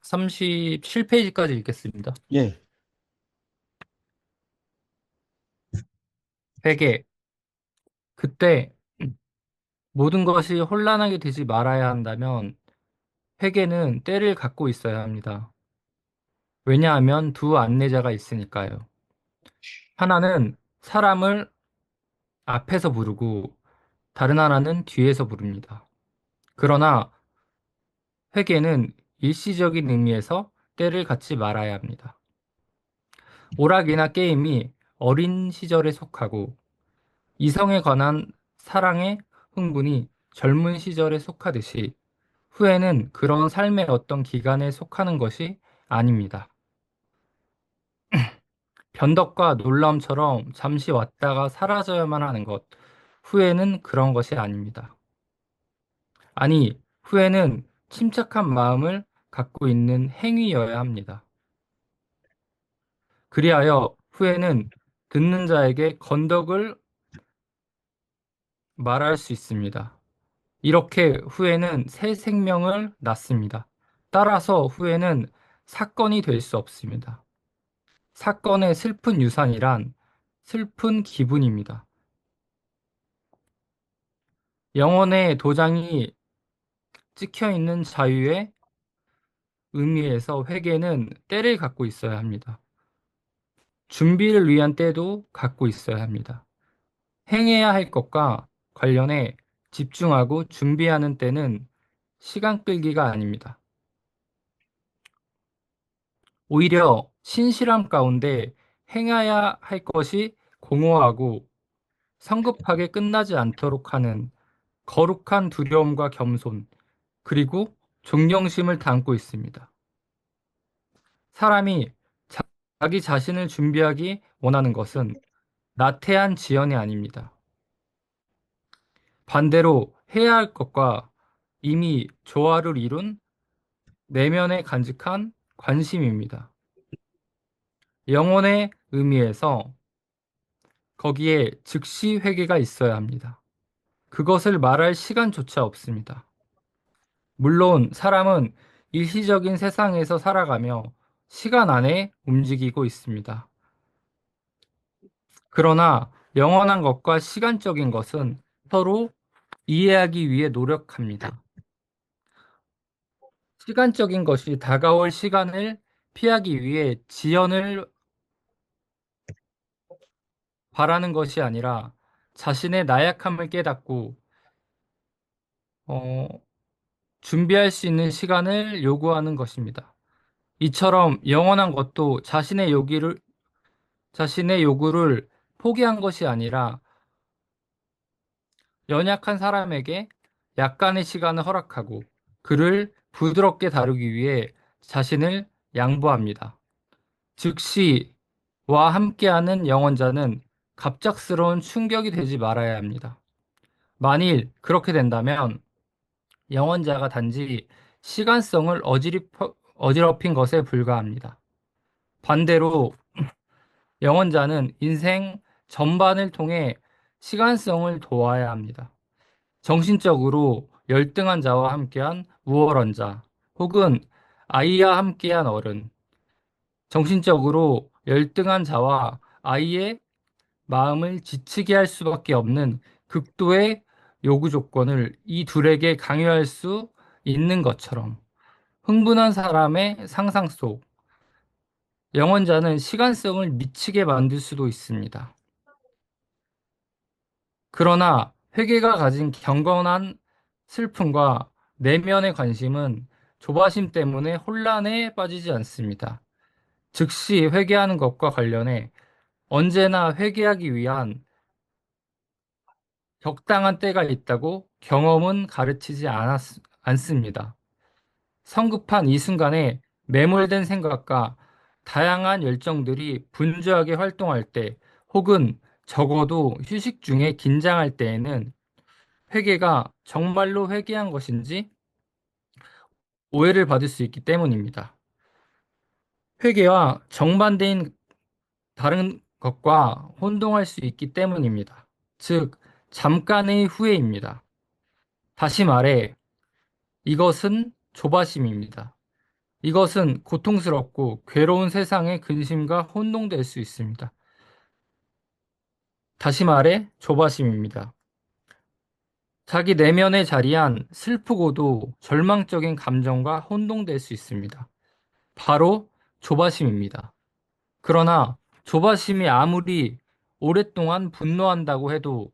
37페이지까지 읽겠습니다. 예. 회계. 그때 모든 것이 혼란하게 되지 말아야 한다면 회계는 때를 갖고 있어야 합니다. 왜냐하면 두 안내자가 있으니까요. 하나는 사람을 앞에서 부르고 다른 하나는 뒤에서 부릅니다. 그러나 회계는 일시적인 의미에서 때를 갖지 말아야 합니다. 오락이나 게임이 어린 시절에 속하고 이성에 관한 사랑의 흥분이 젊은 시절에 속하듯이 후회는 그런 삶의 어떤 기간에 속하는 것이 아닙니다. 변덕과 놀라움처럼 잠시 왔다가 사라져야만 하는 것, 후회는 그런 것이 아닙니다. 아니, 후회는 침착한 마음을 갖고 있는 행위여야 합니다. 그리하여 후회는 듣는 자에게 건덕을 말할 수 있습니다. 이렇게 후회는 새 생명을 낳습니다. 따라서 후회는 사건이 될 수 없습니다. 사건의 슬픈 유산이란 슬픈 기분입니다. 영혼의 도장이 찍혀 있는 자유의 의미에서 회개는 때를 갖고 있어야 합니다. 준비를 위한 때도 갖고 있어야 합니다. 행해야 할 것과 관련해 집중하고 준비하는 때는 시간 끌기가 아닙니다. 오히려 신실함 가운데 행해야 할 것이 공허하고 성급하게 끝나지 않도록 하는 거룩한 두려움과 겸손, 그리고 존경심을 담고 있습니다. 사람이 자기 자신을 준비하기 원하는 것은 나태한 지연이 아닙니다. 반대로 해야 할 것과 이미 조화를 이룬 내면에 간직한 관심입니다. 영혼의 의미에서 거기에 즉시 회개가 있어야 합니다. 그것을 말할 시간조차 없습니다. 물론 사람은 일시적인 세상에서 살아가며 시간 안에 움직이고 있습니다. 그러나 영원한 것과 시간적인 것은 서로 이해하기 위해 노력합니다. 시간적인 것이 다가올 시간을 피하기 위해 지연을 바라는 것이 아니라 자신의 나약함을 깨닫고 어, 준비할 수 있는 시간을 요구하는 것입니다. 이처럼 영원한 것도 자신의 요구를 포기한 것이 아니라 연약한 사람에게 약간의 시간을 허락하고 그를 부드럽게 다루기 위해 자신을 양보합니다. 즉시와 함께하는 영혼자는 갑작스러운 충격이 되지 말아야 합니다. 만일 그렇게 된다면 영혼자가 단지 시간성을 어지럽힌 것에 불과합니다. 반대로 영혼자는 인생 전반을 통해 시간성을 도와야 합니다. 정신적으로 열등한 자와 함께한 우월한 자, 혹은 아이와 함께한 어른, 정신적으로 열등한 자와 아이의 마음을 지치게 할 수밖에 없는 극도의 요구 조건을 이 둘에게 강요할 수 있는 것처럼 흥분한 사람의 상상 속 영혼자는 시간성을 미치게 만들 수도 있습니다. 그러나 회개가 가진 경건한 슬픔과 내면의 관심은 조바심 때문에 혼란에 빠지지 않습니다. 즉시 회개하는 것과 관련해 언제나 회개하기 위한 적당한 때가 있다고 경험은 가르치지 않습니다. 성급한 이 순간에 매몰된 생각과 다양한 열정들이 분주하게 활동할 때 혹은 적어도 휴식 중에 긴장할 때에는 회개가 정말로 회개한 것인지 오해를 받을 수 있기 때문입니다. 회개와 정반대인 다른 것과 혼동할 수 있기 때문입니다. 즉, 잠깐의 후회입니다. 다시 말해, 이것은 조바심입니다. 이것은 고통스럽고 괴로운 세상의 근심과 혼동될 수 있습니다. 다시 말해 조바심입니다. 자기 내면에 자리한 슬프고도 절망적인 감정과 혼동될 수 있습니다. 바로 조바심입니다. 그러나 조바심이 아무리 오랫동안 분노한다고 해도,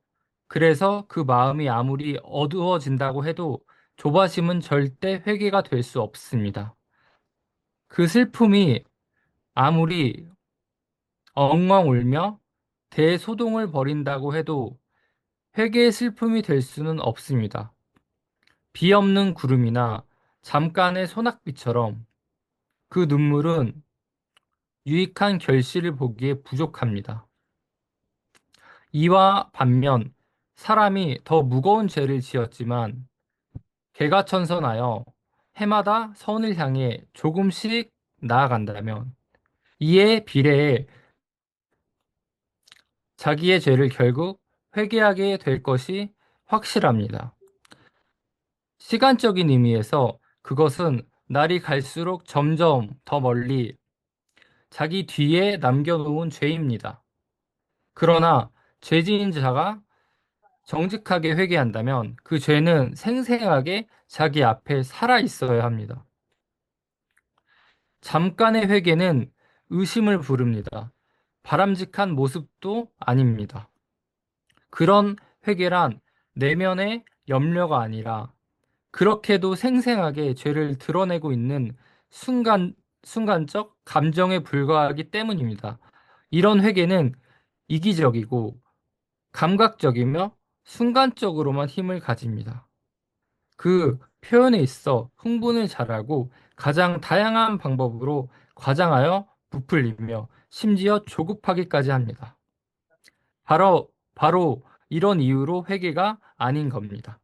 그래서 그 마음이 아무리 어두워진다고 해도 조바심은 절대 회개가 될 수 없습니다. 그 슬픔이 아무리 엉엉 울며 대소동을 벌인다고 해도 회개의 슬픔이 될 수는 없습니다. 비 없는 구름이나 잠깐의 소낙비처럼 그 눈물은 유익한 결실을 보기에 부족합니다. 이와 반면 사람이 더 무거운 죄를 지었지만 개가천선하여 해마다 선을 향해 조금씩 나아간다면 이에 비례해 자기의 죄를 결국 회개하게 될 것이 확실합니다. 시간적인 의미에서 그것은 날이 갈수록 점점 더 멀리 자기 뒤에 남겨놓은 죄입니다. 그러나 죄지은 자가 정직하게 회개한다면 그 죄는 생생하게 자기 앞에 살아 있어야 합니다. 잠깐의 회개는 의심을 부릅니다. 바람직한 모습도 아닙니다. 그런 회개란 내면의 염려가 아니라 그렇게도 생생하게 죄를 드러내고 있는 순간적 감정에 불과하기 때문입니다. 이런 회개는 이기적이고 감각적이며 순간적으로만 힘을 가집니다. 그 표현에 있어 흥분을 잘하고 가장 다양한 방법으로 과장하여 부풀리며 심지어 조급하기까지 합니다. 바로 이런 이유로 회개가 아닌 겁니다.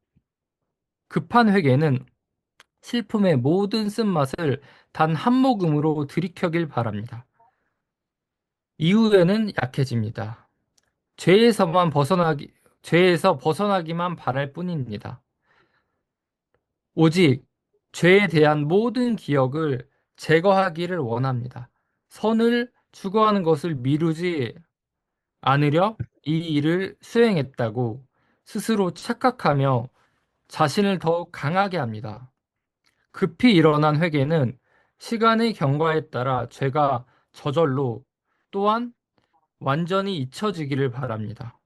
급한 회개는 슬픔의 모든 쓴맛을 단 한 모금으로 들이켜길 바랍니다. 이후에는 약해집니다. 죄에서 벗어나기만 바랄 뿐입니다. 오직 죄에 대한 모든 기억을 제거하기를 원합니다. 선을 추구하는 것을 미루지 않으려 이 일을 수행했다고 스스로 착각하며 자신을 더욱 강하게 합니다. 급히 일어난 회개는 시간의 경과에 따라 죄가 저절로 또한 완전히 잊혀지기를 바랍니다.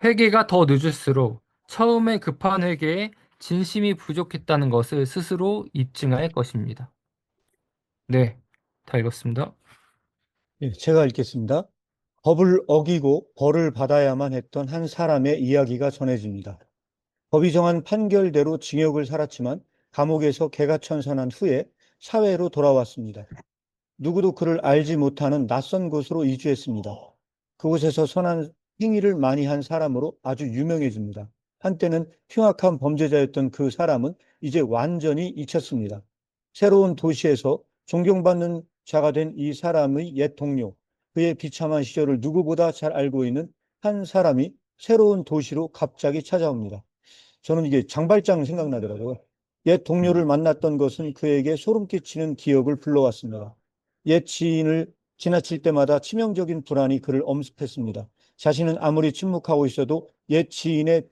회개가 더 늦을수록 처음에 급한 회개에 진심이 부족했다는 것을 스스로 입증할 것입니다. 네, 다 읽었습니다. 예, 제가 읽겠습니다. 법을 어기고 벌을 받아야만 했던 한 사람의 이야기가 전해집니다. 법이 정한 판결대로 징역을 살았지만 감옥에서 개가천선한 후에 사회로 돌아왔습니다. 누구도 그를 알지 못하는 낯선 곳으로 이주했습니다. 그곳에서 선한 행위를 많이 한 사람으로 아주 유명해집니다. 한때는 흉악한 범죄자였던 그 사람은 이제 완전히 잊혔습니다. 새로운 도시에서 존경받는 자가 된 이 사람의 옛 동료, 그의 비참한 시절을 누구보다 잘 알고 있는 한 사람이 새로운 도시로 갑자기 찾아옵니다. 저는 이게 장발장 생각나더라고요. 옛 동료를 만났던 것은 그에게 소름 끼치는 기억을 불러왔습니다. 옛 지인을 지나칠 때마다 치명적인 불안이 그를 엄습했습니다. 자신은 아무리 침묵하고 있어도 옛 지인의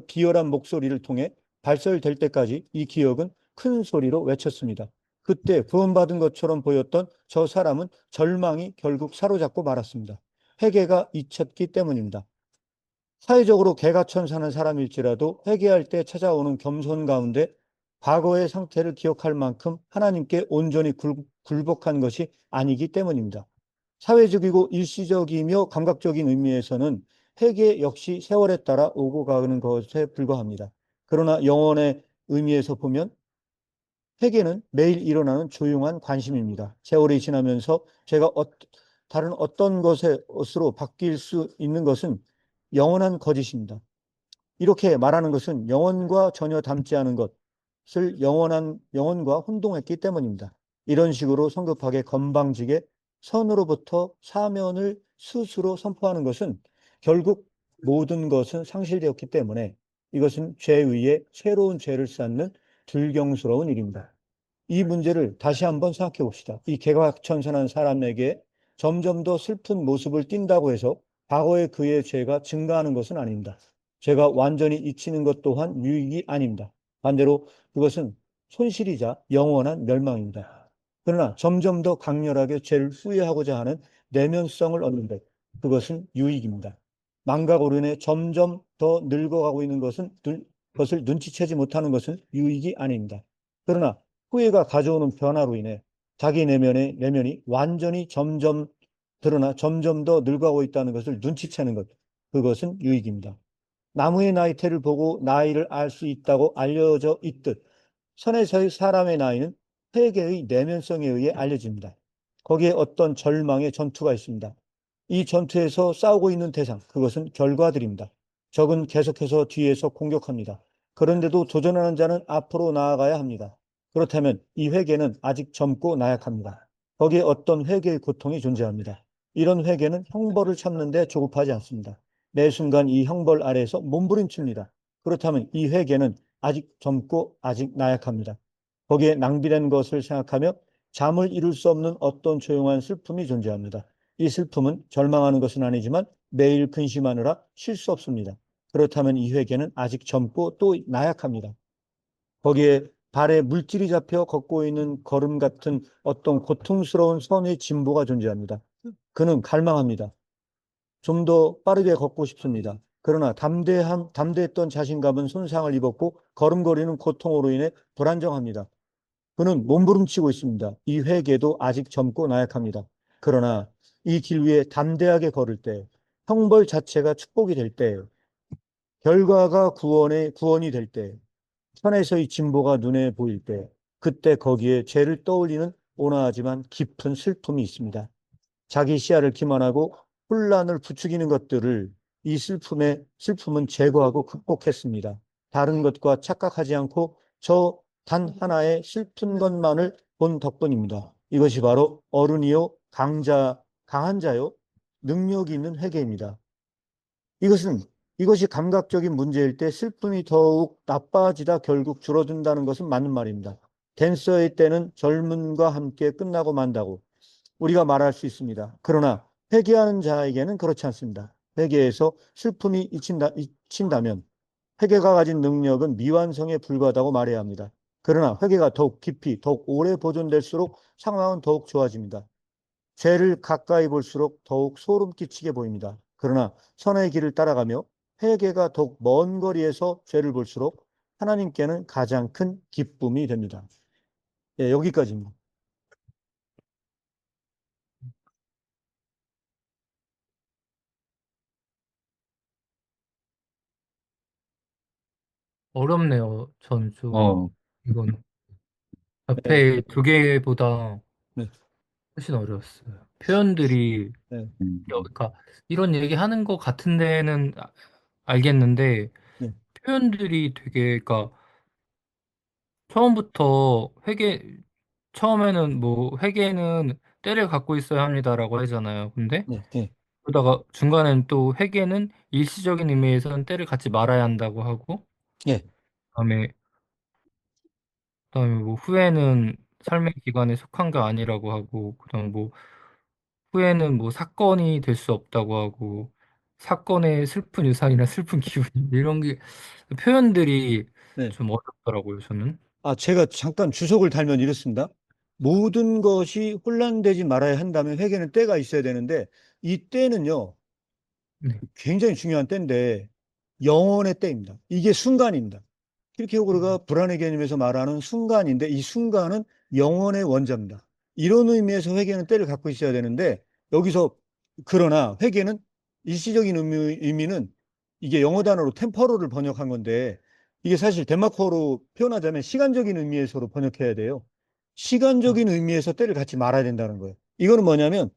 비열한 목소리를 통해 발설될 때까지 이 기억은 큰 소리로 외쳤습니다. 그때 구원받은 것처럼 보였던 저 사람은 절망이 결국 사로잡고 말았습니다. 회개가 잊혔기 때문입니다. 사회적으로 개가천선한 사람일지라도 회개할 때 찾아오는 겸손 가운데 과거의 상태를 기억할 만큼 하나님께 온전히 굴복한 것이 아니기 때문입니다. 사회적이고 일시적이며 감각적인 의미에서는 회개 역시 세월에 따라 오고 가는 것에 불과합니다. 그러나 영혼의 의미에서 보면 회개는 매일 일어나는 조용한 관심입니다. 세월이 지나면서 제가 다른 어떤 것으로 바뀔 수 있는 것은 영원한 거짓입니다. 이렇게 말하는 것은 영혼과 전혀 닮지 않은 것을 영혼과 혼동했기 때문입니다. 이런 식으로 성급하게 건방지게 선으로부터 사면을 스스로 선포하는 것은 결국 모든 것은 상실되었기 때문에 이것은 죄 위에 새로운 죄를 쌓는 불경스러운 일입니다. 이 문제를 다시 한번 생각해 봅시다. 이 개과천선한 사람에게 점점 더 슬픈 모습을 띈다고 해서 과거의 그의 죄가 증가하는 것은 아닙니다. 죄가 완전히 잊히는 것 또한 유익이 아닙니다. 반대로 그것은 손실이자 영원한 멸망입니다. 그러나 점점 더 강렬하게 죄를 후회하고자 하는 내면성을 얻는데 그것은 유익입니다. 망각으로 인해 점점 더 늙어가고 있는 것을 눈치채지 못하는 것은 유익이 아닙니다. 그러나 후회가 가져오는 변화로 인해 자기 내면이 완전히 점점 드러나 점점 더 늙어가고 있다는 것을 눈치채는 것, 그것은 유익입니다. 나무의 나이테를 보고 나이를 알 수 있다고 알려져 있듯 선에서의 사람의 나이는 회개의 내면성에 의해 알려집니다. 거기에 어떤 절망의 전투가 있습니다. 이 전투에서 싸우고 있는 대상, 그것은 결과들입니다. 적은 계속해서 뒤에서 공격합니다. 그런데도 도전하는 자는 앞으로 나아가야 합니다. 그렇다면 이 회개는 아직 젊고 나약합니다. 거기에 어떤 회개의 고통이 존재합니다. 이런 회개는 형벌을 참는 데 조급하지 않습니다. 매 순간 이 형벌 아래에서 몸부림칩니다. 그렇다면 이 회개는 아직 젊고 아직 나약합니다. 거기에 낭비된 것을 생각하며 잠을 이룰 수 없는 어떤 조용한 슬픔이 존재합니다. 이 슬픔은 절망하는 것은 아니지만 매일 근심하느라 쉴 수 없습니다. 그렇다면 이 회개는 아직 젊고 또 나약합니다. 거기에 발에 물질이 잡혀 걷고 있는 걸음 같은 어떤 고통스러운 선의 진보가 존재합니다. 그는 갈망합니다. 좀 더 빠르게 걷고 싶습니다. 그러나 담대했던 자신감은 손상을 입었고 걸음걸이는 고통으로 인해 불안정합니다. 그는 몸부림치고 있습니다. 이 회개도 아직 젊고 나약합니다. 그러나 이 길 위에 담대하게 걸을 때, 형벌 자체가 축복이 될 때, 결과가 구원이 될 때, 선에서의 진보가 눈에 보일 때, 그때 거기에 죄를 떠올리는 온화하지만 깊은 슬픔이 있습니다. 자기 시야를 기만하고 혼란을 부추기는 것들을 이 슬픔은 제거하고 극복했습니다. 다른 것과 착각하지 않고 저 단 하나의 슬픈 것만을 본 덕분입니다. 이것이 바로 어른이요, 강한 자요, 능력이 있는 회개입니다. 이것은 이것이 감각적인 문제일 때 슬픔이 더욱 나빠지다 결국 줄어든다는 것은 맞는 말입니다. 댄서의 때는 젊음과 함께 끝나고 만다고 우리가 말할 수 있습니다. 그러나 회개하는 자에게는 그렇지 않습니다. 회개에서 슬픔이 잊힌다면 회개가 가진 능력은 미완성에 불과하다고 말해야 합니다. 그러나 회개가 더욱 깊이, 더욱 오래 보존될수록 상황은 더욱 좋아집니다. 죄를 가까이 볼수록 더욱 소름 끼치게 보입니다. 그러나 선의 길을 따라가며 회개가 더욱 먼 거리에서 죄를 볼수록 하나님께는 가장 큰 기쁨이 됩니다. 예, 여기까지입니다. 어렵네요. 전 좀, 어, 이건 예, 앞에 두 개보다 네, 훨씬 어려웠어요. 표현들이, 네, 그러니까 이런 얘기 하는 것 같은 데는 알겠는데, 네, 표현들이 되게, 그러니까 처음부터 처음에는 뭐, 회계는 때를 갖고 있어야 합니다라고 하잖아요. 근데, 네, 네, 그러다가 중간엔 또 회계는 일시적인 의미에서는 때를 갖지 말아야 한다고 하고, 예, 그다음에, 그다음에 뭐, 후회는 삶의 기간에 속한 게 아니라고 하고, 그다음 뭐, 후회는 뭐, 사건이 될 수 없다고 하고, 사건의 슬픈 유산이나 슬픈 기분, 이런 게, 표현들이 네. 좀 어렵더라고요, 저는. 아, 제가 잠깐 주석을 달면 이렇습니다. 모든 것이 혼란되지 말아야 한다면 회개는 때가 있어야 되는데, 이 때는요, 네. 굉장히 중요한 때인데, 영혼의 때입니다. 이게 순간입니다. 키르케고르가 불안의 개념에서 말하는 순간인데, 이 순간은 영혼의 원자입니다. 이런 의미에서 회개는 때를 갖고 있어야 되는데, 여기서, 그러나 회개는 일시적인 의미는 이게 영어 단어로 템퍼러를 번역한 건데, 이게 사실 덴마크어로 표현하자면 시간적인 의미에서로 번역해야 돼요. 아, 시간적인 의미에서 때를 갖지 말아야 된다는 거예요. 이거는 뭐냐면,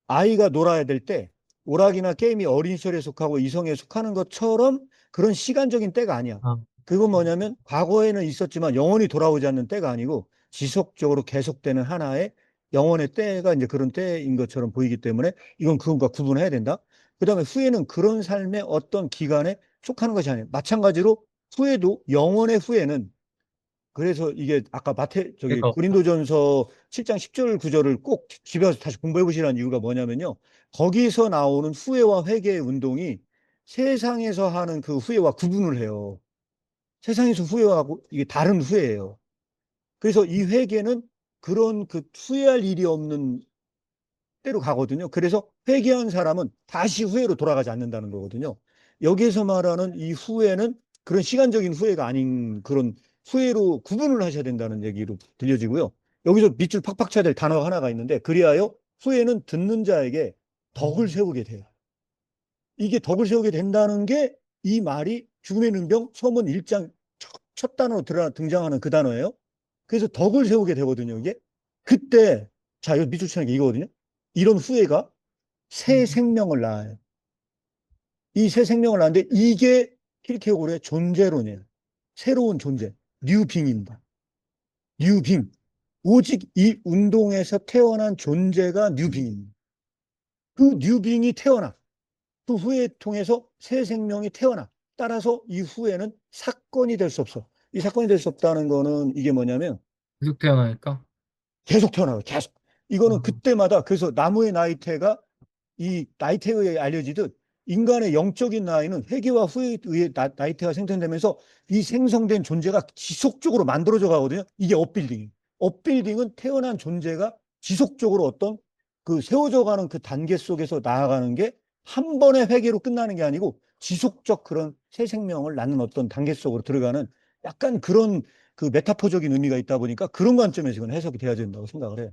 아이가 놀아야 될 때, 오락이나 게임이 어린 시절에 속하고 이성에 속하는 것처럼 그런 시간적인 때가 아니야. 아, 그건 뭐냐면 과거에는 있었지만 영원히 돌아오지 않는 때가 아니고 지속적으로 계속되는 하나의 영원의 때가 이제 그런 때인 것처럼 보이기 때문에 이건 그것과 구분해야 된다. 그 다음에 후회는 그런 삶의 어떤 기간에 속하는 것이 아니에요. 마찬가지로 후회도 영원의 후회는 그래서 이게 아까 저기 예가 없다. 고린도전서 7장 10절 9절을 꼭 집에 와서 다시 공부해 보시라는 이유가 뭐냐면요. 거기서 나오는 후회와 회개의 운동이 세상에서 하는 그 후회와 구분을 해요. 세상에서 후회하고 이게 다른 후회예요. 그래서 이 회개는 그런 그 후회할 일이 없는 때로 가거든요. 그래서 회개한 사람은 다시 후회로 돌아가지 않는다는 거거든요. 여기에서 말하는 이 후회는 그런 시간적인 후회가 아닌 그런 후회로 구분을 하셔야 된다는 얘기로 들려지고요. 여기서 밑줄 팍팍 쳐야 될 단어가 하나가 있는데, 그리하여 후회는 듣는 자에게 덕을 세우게 돼요. 이게 덕을 세우게 된다는 게 이 말이 죽음의 능병 서문 1장 첫 단어로 등장하는 그 단어예요. 그래서 덕을 세우게 되거든요, 이게. 그때, 자, 이거 밑줄 치는 게 이거거든요. 이런 후회가 새 생명을 낳아요. 이 새 생명을 낳는데 이게 킬케고르의 존재론이에요. 새로운 존재. 뉴빙입니다. 뉴빙. 오직 이 운동에서 태어난 존재가 뉴빙입니다. 그 뉴빙이 태어나. 그 후회를 통해서 새 생명이 태어나. 따라서 이 후회는 사건이 될 수 없어. 이 사건이 될 수 없다는 거는 이게 뭐냐면 계속 태어나니까. 계속 태어나요. 계속. 이거는 아, 그때마다 그래서 나무의 나이테가 이 나이테에 의해 알려지듯 인간의 영적인 나이는 회개와 후회에 의해 나이테가 생성되면서 이 생성된 존재가 지속적으로 만들어져 가거든요. 이게 업빌딩이에요. 업빌딩은 태어난 존재가 지속적으로 어떤 그 세워져 가는 그 단계 속에서 나아가는 게 한 번의 회개로 끝나는 게 아니고 지속적 그런 새 생명을 낳는 어떤 단계 속으로 들어가는 약간 그런 그 메타포적인 의미가 있다 보니까 그런 관점에서 이건 해석이 돼야 된다고 생각을 해요.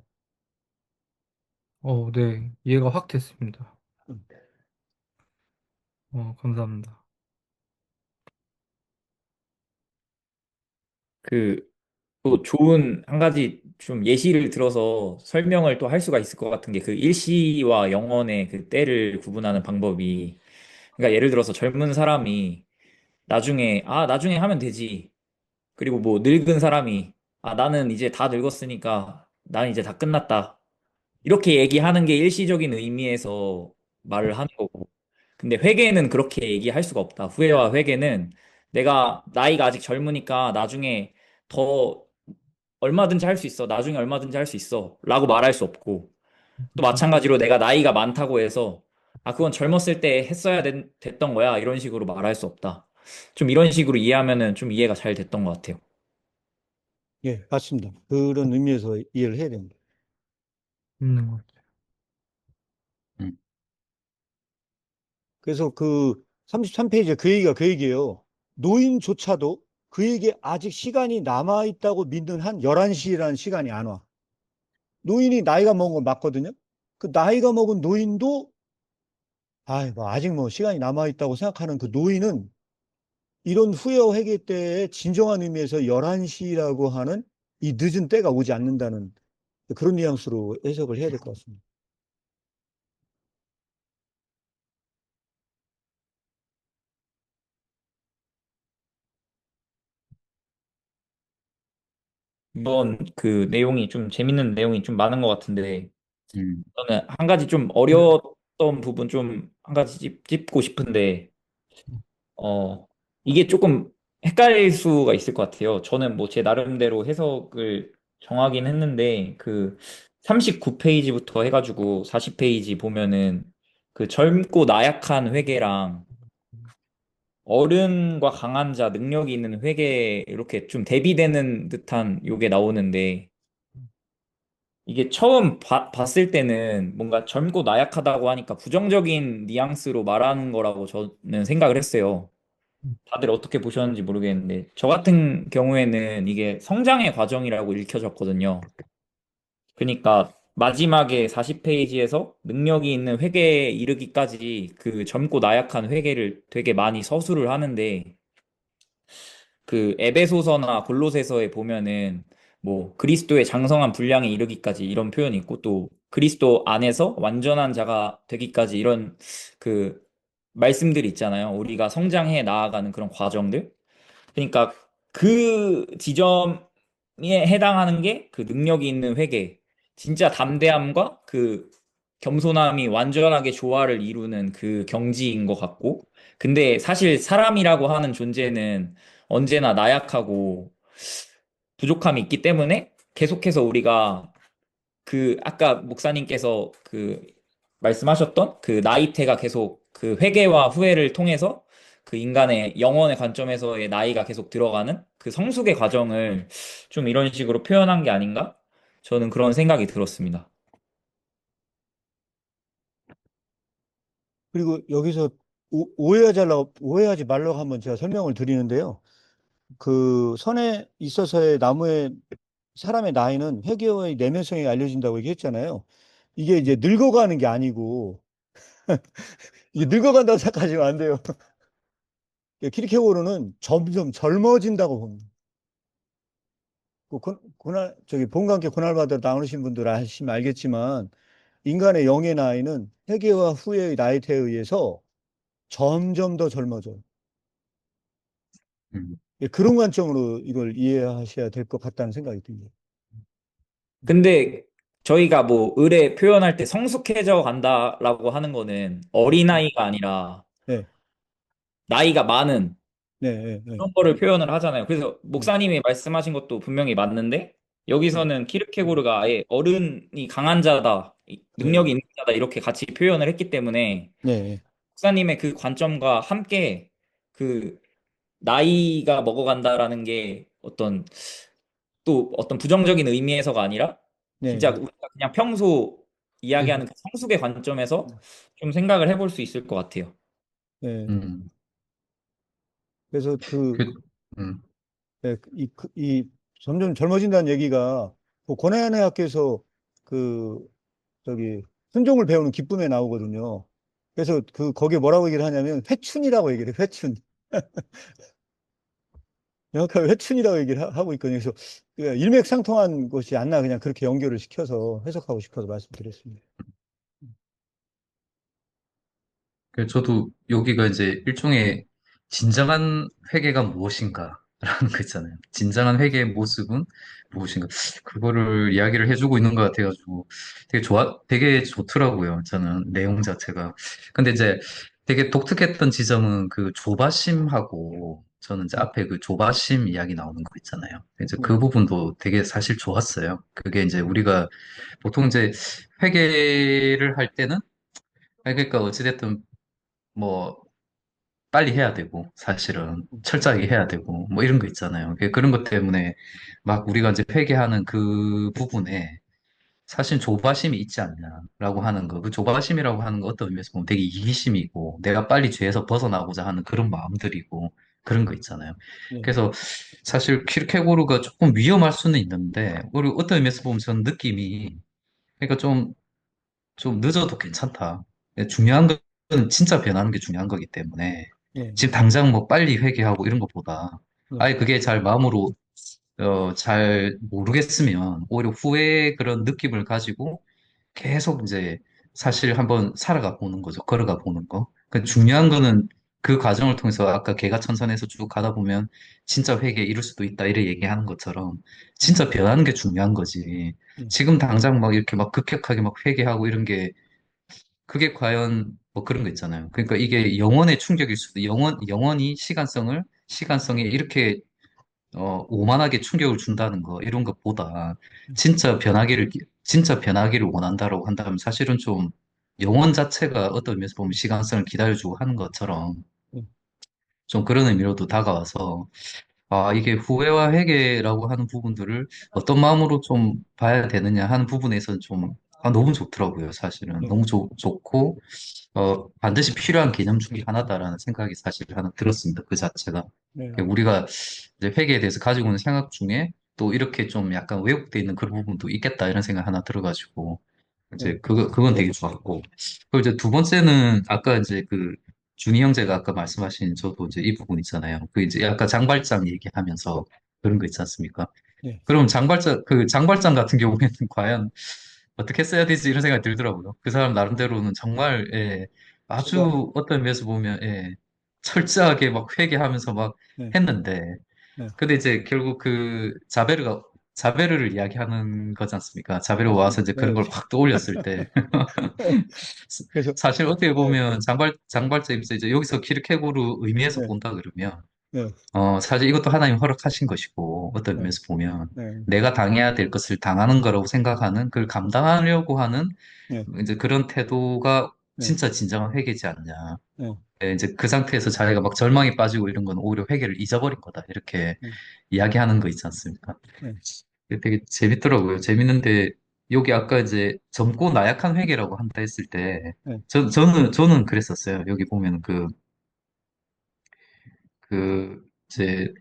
네. 이해가 확 됐습니다. 음. 감사합니다. 그, 또 좋은 한 가지 좀 예시를 들어서 설명을 또 할 수가 있을 것 같은 게 그 일시와 영원의 그 때를 구분하는 방법이 그러니까 예를 들어서 젊은 사람이 나중에 하면 되지. 그리고 뭐 늙은 사람이 나는 이제 다 늙었으니까 나는 이제 다 끝났다. 이렇게 얘기하는 게 일시적인 의미에서 말을 하는 거고. 근데 회계는 그렇게 얘기할 수가 없다. 후회와 회계는 내가 나이가 아직 젊으니까 나중에 더 얼마든지 할 수 있어. 나중에 얼마든지 할 수 있어. 라고 말할 수 없고. 또 마찬가지로 내가 나이가 많다고 해서 그건 젊었을 때 됐던 거야. 이런 식으로 말할 수 없다. 좀 이런 식으로 이해하면은 좀 이해가 잘 됐던 것 같아요. 예, 맞습니다. 그런 의미에서 이해를 해야 됩니다. 있는 것 같아요. 음. 그래서 그 33페이지에 그 얘기가 그 얘기예요. 노인조차도 그에게 아직 시간이 남아있다고 믿는 한 11시라는 시간이 안 와. 노인이 나이가 먹은 건 맞거든요. 그 나이가 먹은 노인도 뭐 아직 뭐 시간이 남아있다고 생각하는 그 노인은 이런 후회와 회개 때의 진정한 의미에서 11시라고 하는 이 늦은 때가 오지 않는다는 그런 뉘앙스로 해석을 해야 될 것 같습니다. 이번 그 내용이 좀 재밌는 내용이 좀 많은 것 같은데 음, 저는 한 가지 좀 어려웠던 부분 좀 한 가지 짚고 싶은데 어 이게 조금 헷갈릴 수가 있을 것 같아요. 저는 뭐 제 나름대로 해석을 정하긴 했는데 그 39페이지부터 해가지고 40페이지 보면은 그 젊고 나약한 회계랑 어른과 강한 자, 능력이 있는 회계 이렇게 좀 대비되는 듯한 요게 나오는데 이게 처음 봤을 때는 뭔가 젊고 나약하다고 하니까 부정적인 뉘앙스로 말하는 거라고 저는 생각을 했어요. 다들 어떻게 보셨는지 모르겠는데 저 같은 경우에는 이게 성장의 과정이라고 읽혀졌거든요. 그러니까 마지막에 40페이지에서 능력이 있는 회계에 이르기까지 그 젊고 나약한 회계를 되게 많이 서술을 하는데 그 에베소서나 골로새서에 보면은 뭐 그리스도의 장성한 분량에 이르기까지 이런 표현이 있고 또 그리스도 안에서 완전한 자가 되기까지 이런 그 말씀들이 있잖아요. 우리가 성장해 나아가는 그런 과정들. 그러니까 그 지점에 해당하는 게 그 능력이 있는 회개. 진짜 담대함과 그 겸손함이 완전하게 조화를 이루는 그 경지인 것 같고. 근데 사실 사람이라고 하는 존재는 언제나 나약하고 부족함이 있기 때문에 계속해서 우리가 그 아까 목사님께서 그 말씀하셨던 그 나이테가 계속 그 회개와 후회를 통해서 그 인간의 영혼의 관점에서의 나이가 계속 들어가는 그 성숙의 과정을 좀 이런 식으로 표현한 게 아닌가? 저는 그런 생각이 들었습니다. 그리고 여기서 오해하지 말라고 한번 제가 설명을 드리는데요. 그 선에 있어서의 나무의 사람의 나이는 회개의 내면성에 알려진다고 얘기했잖아요. 이게 이제 늙어가는 게 아니고 이게 늙어간다고 생각하시면 안 돼요. 키르케고르는 점점 젊어진다고 봅니다. 고날 저기 본과 함께 고날마다 나오신 분들 아시면 알겠지만 인간의 영의 나이는 회개와 후회의 나이테에 의해서 점점 더 젊어져요. 음. 예, 그런 관점으로 이걸 이해하셔야 될 것 같다는 생각이 듭니다. 근데 저희가 뭐 을에 표현할 때 성숙해져 간다라고 하는 거는 어린아이가 아니라 네, 나이가 많은 네, 네, 네, 그런 거를 표현을 하잖아요. 그래서 네, 목사님이 말씀하신 것도 분명히 맞는데 네, 여기서는 키르케고르가 아예 어른이 강한 자다, 네, 능력이 있는 자다 이렇게 같이 표현을 했기 때문에 네, 목사님의 그 관점과 함께 그 나이가 먹어간다라는 게 어떤 또 어떤 부정적인 의미에서가 아니라 네, 진짜 네, 우리가 그냥 평소 이야기하는 그 성숙의 관점에서 좀 생각을 해볼 수 있을 것 같아요. 네. 음. 그래서 그, 음. 네, 이 점점 젊어진다는 얘기가 그 고난의 학교에서 그 저기 순종을 배우는 기쁨에 나오거든요. 그래서 거기에 뭐라고 얘기를 하냐면 회춘이라고 얘기를 해요. 회춘. 명확하게 회춘이라고 얘기를 하고 있거든요. 그래서 그 일맥상통한 것이 않나 그냥 그렇게 연결을 시켜서 해석하고 싶어서 말씀드렸습니다. 저도 여기가 이제 일종의 진정한 회개가 무엇인가라는 거 있잖아요. 진정한 회개의 모습은 무엇인가. 그거를 이야기를 해주고 있는 것 같아가지고 되게 좋더라고요. 저는 내용 자체가. 근데 이제 되게 독특했던 지점은 그 조바심하고 저는 이제 네, 앞에 그 조바심 이야기 나오는 거 있잖아요. 이제 그 네, 부분도 되게 사실 좋았어요. 그게 이제 네, 우리가 보통 이제 회개를 할 때는 아니, 그러니까 어찌됐든 뭐 빨리 해야 되고 사실은 철저하게 해야 되고 뭐 이런 거 있잖아요. 그런 것 때문에 막 우리가 이제 회개하는 그 부분에 사실 조바심이 있지 않냐라고 하는 거. 그 조바심이라고 하는 거 어떤 의미에서 보면 되게 이기심이고 내가 빨리 죄에서 벗어나고자 하는 그런 마음들이고 그런 거 있잖아요. 네, 그래서 사실 키르케고르가 조금 위험할 수는 있는데 우리 어떤 의미에서 보면 저는 느낌이 그러니까 좀 늦어도 괜찮다. 중요한 건 진짜 변하는 게 중요한 거기 때문에 네, 지금 당장 뭐 빨리 회개하고 이런 것보다 네, 아예 그게 잘 마음으로 잘 모르겠으면 오히려 후회의 그런 느낌을 가지고 계속 이제 사실 한번 살아가 보는 거죠. 걸어가 보는 거. 그 중요한 거는 그 과정을 통해서 아까 개가천선에서 쭉 가다 보면 진짜 회개에 이룰 수도 있다 이래 얘기하는 것처럼 진짜 변하는 게 중요한 거지. 네, 지금 당장 막 이렇게 막 급격하게 막 회개하고 이런 게 그게 과연 뭐 그런 거 있잖아요. 그러니까 이게 영원의 충격일 수도 영원히 시간성에 이렇게 오만하게 충격을 준다는 거 이런 것보다 진짜 변하기를 원한다라고 한다면 사실은 좀 영원 자체가 어떤 의미에서 보면 시간성을 기다려주고 하는 것처럼 네, 좀 그런 의미로도 다가와서 아, 이게 후회와 회개라고 하는 부분들을 어떤 마음으로 좀 봐야 되느냐 하는 부분에서는 좀, 너무 좋더라고요, 사실은. 네, 너무 좋고, 반드시 필요한 개념 중에 하나다라는 생각이 사실 하나 들었습니다, 그 자체가. 네, 그러니까 우리가 이제 회개에 대해서 가지고 있는 생각 중에 또 이렇게 좀 약간 왜곡돼 있는 그런 부분도 있겠다, 이런 생각 하나 들어가지고, 네, 이제 그건 되게 좋았고. 그리고 이제 두 번째는 아까 이제 그 준이 형제가 아까 말씀하신 저도 이제 이 부분 있잖아요. 그 이제 아까 장발장 얘기하면서 그런 거 있지 않습니까? 네. 그럼 장발장 같은 경우에는 과연 어떻게 써야 되지 이런 생각이 들더라고요. 그 사람 나름대로는 정말 예, 수고하. 아주 어떤 면에서 보면 예, 철저하게 막 회개하면서 막 네, 했는데 네, 근데 이제 결국 그 자베르를 이야기하는 거지 않습니까? 자베르 와서 맞습니다. 이제 그런 네. 걸 확 떠올렸을 때 그래서 사실 어떻게 네, 보면 장발자 입장에서 이제 여기서 키르케고르 의미에서 네, 본다 그러면 네, 사실 이것도 하나님 허락하신 것이고, 어떤 네, 면에서 보면, 네, 내가 당해야 될 것을 당하는 거라고 생각하는, 그걸 감당하려고 하는, 네, 이제 그런 태도가 네, 진짜 진정한 회개지 않냐. 네, 예, 이제 그 상태에서 자기가 막 절망에 빠지고 이런 건 오히려 회개를 잊어버린 거다. 이렇게 네, 이야기하는 거 있지 않습니까? 네, 되게 재밌더라고요. 재밌는데, 여기 아까 이제 젊고 나약한 회개라고 한다 했을 때, 네, 저는 그랬었어요. 여기 보면 이제,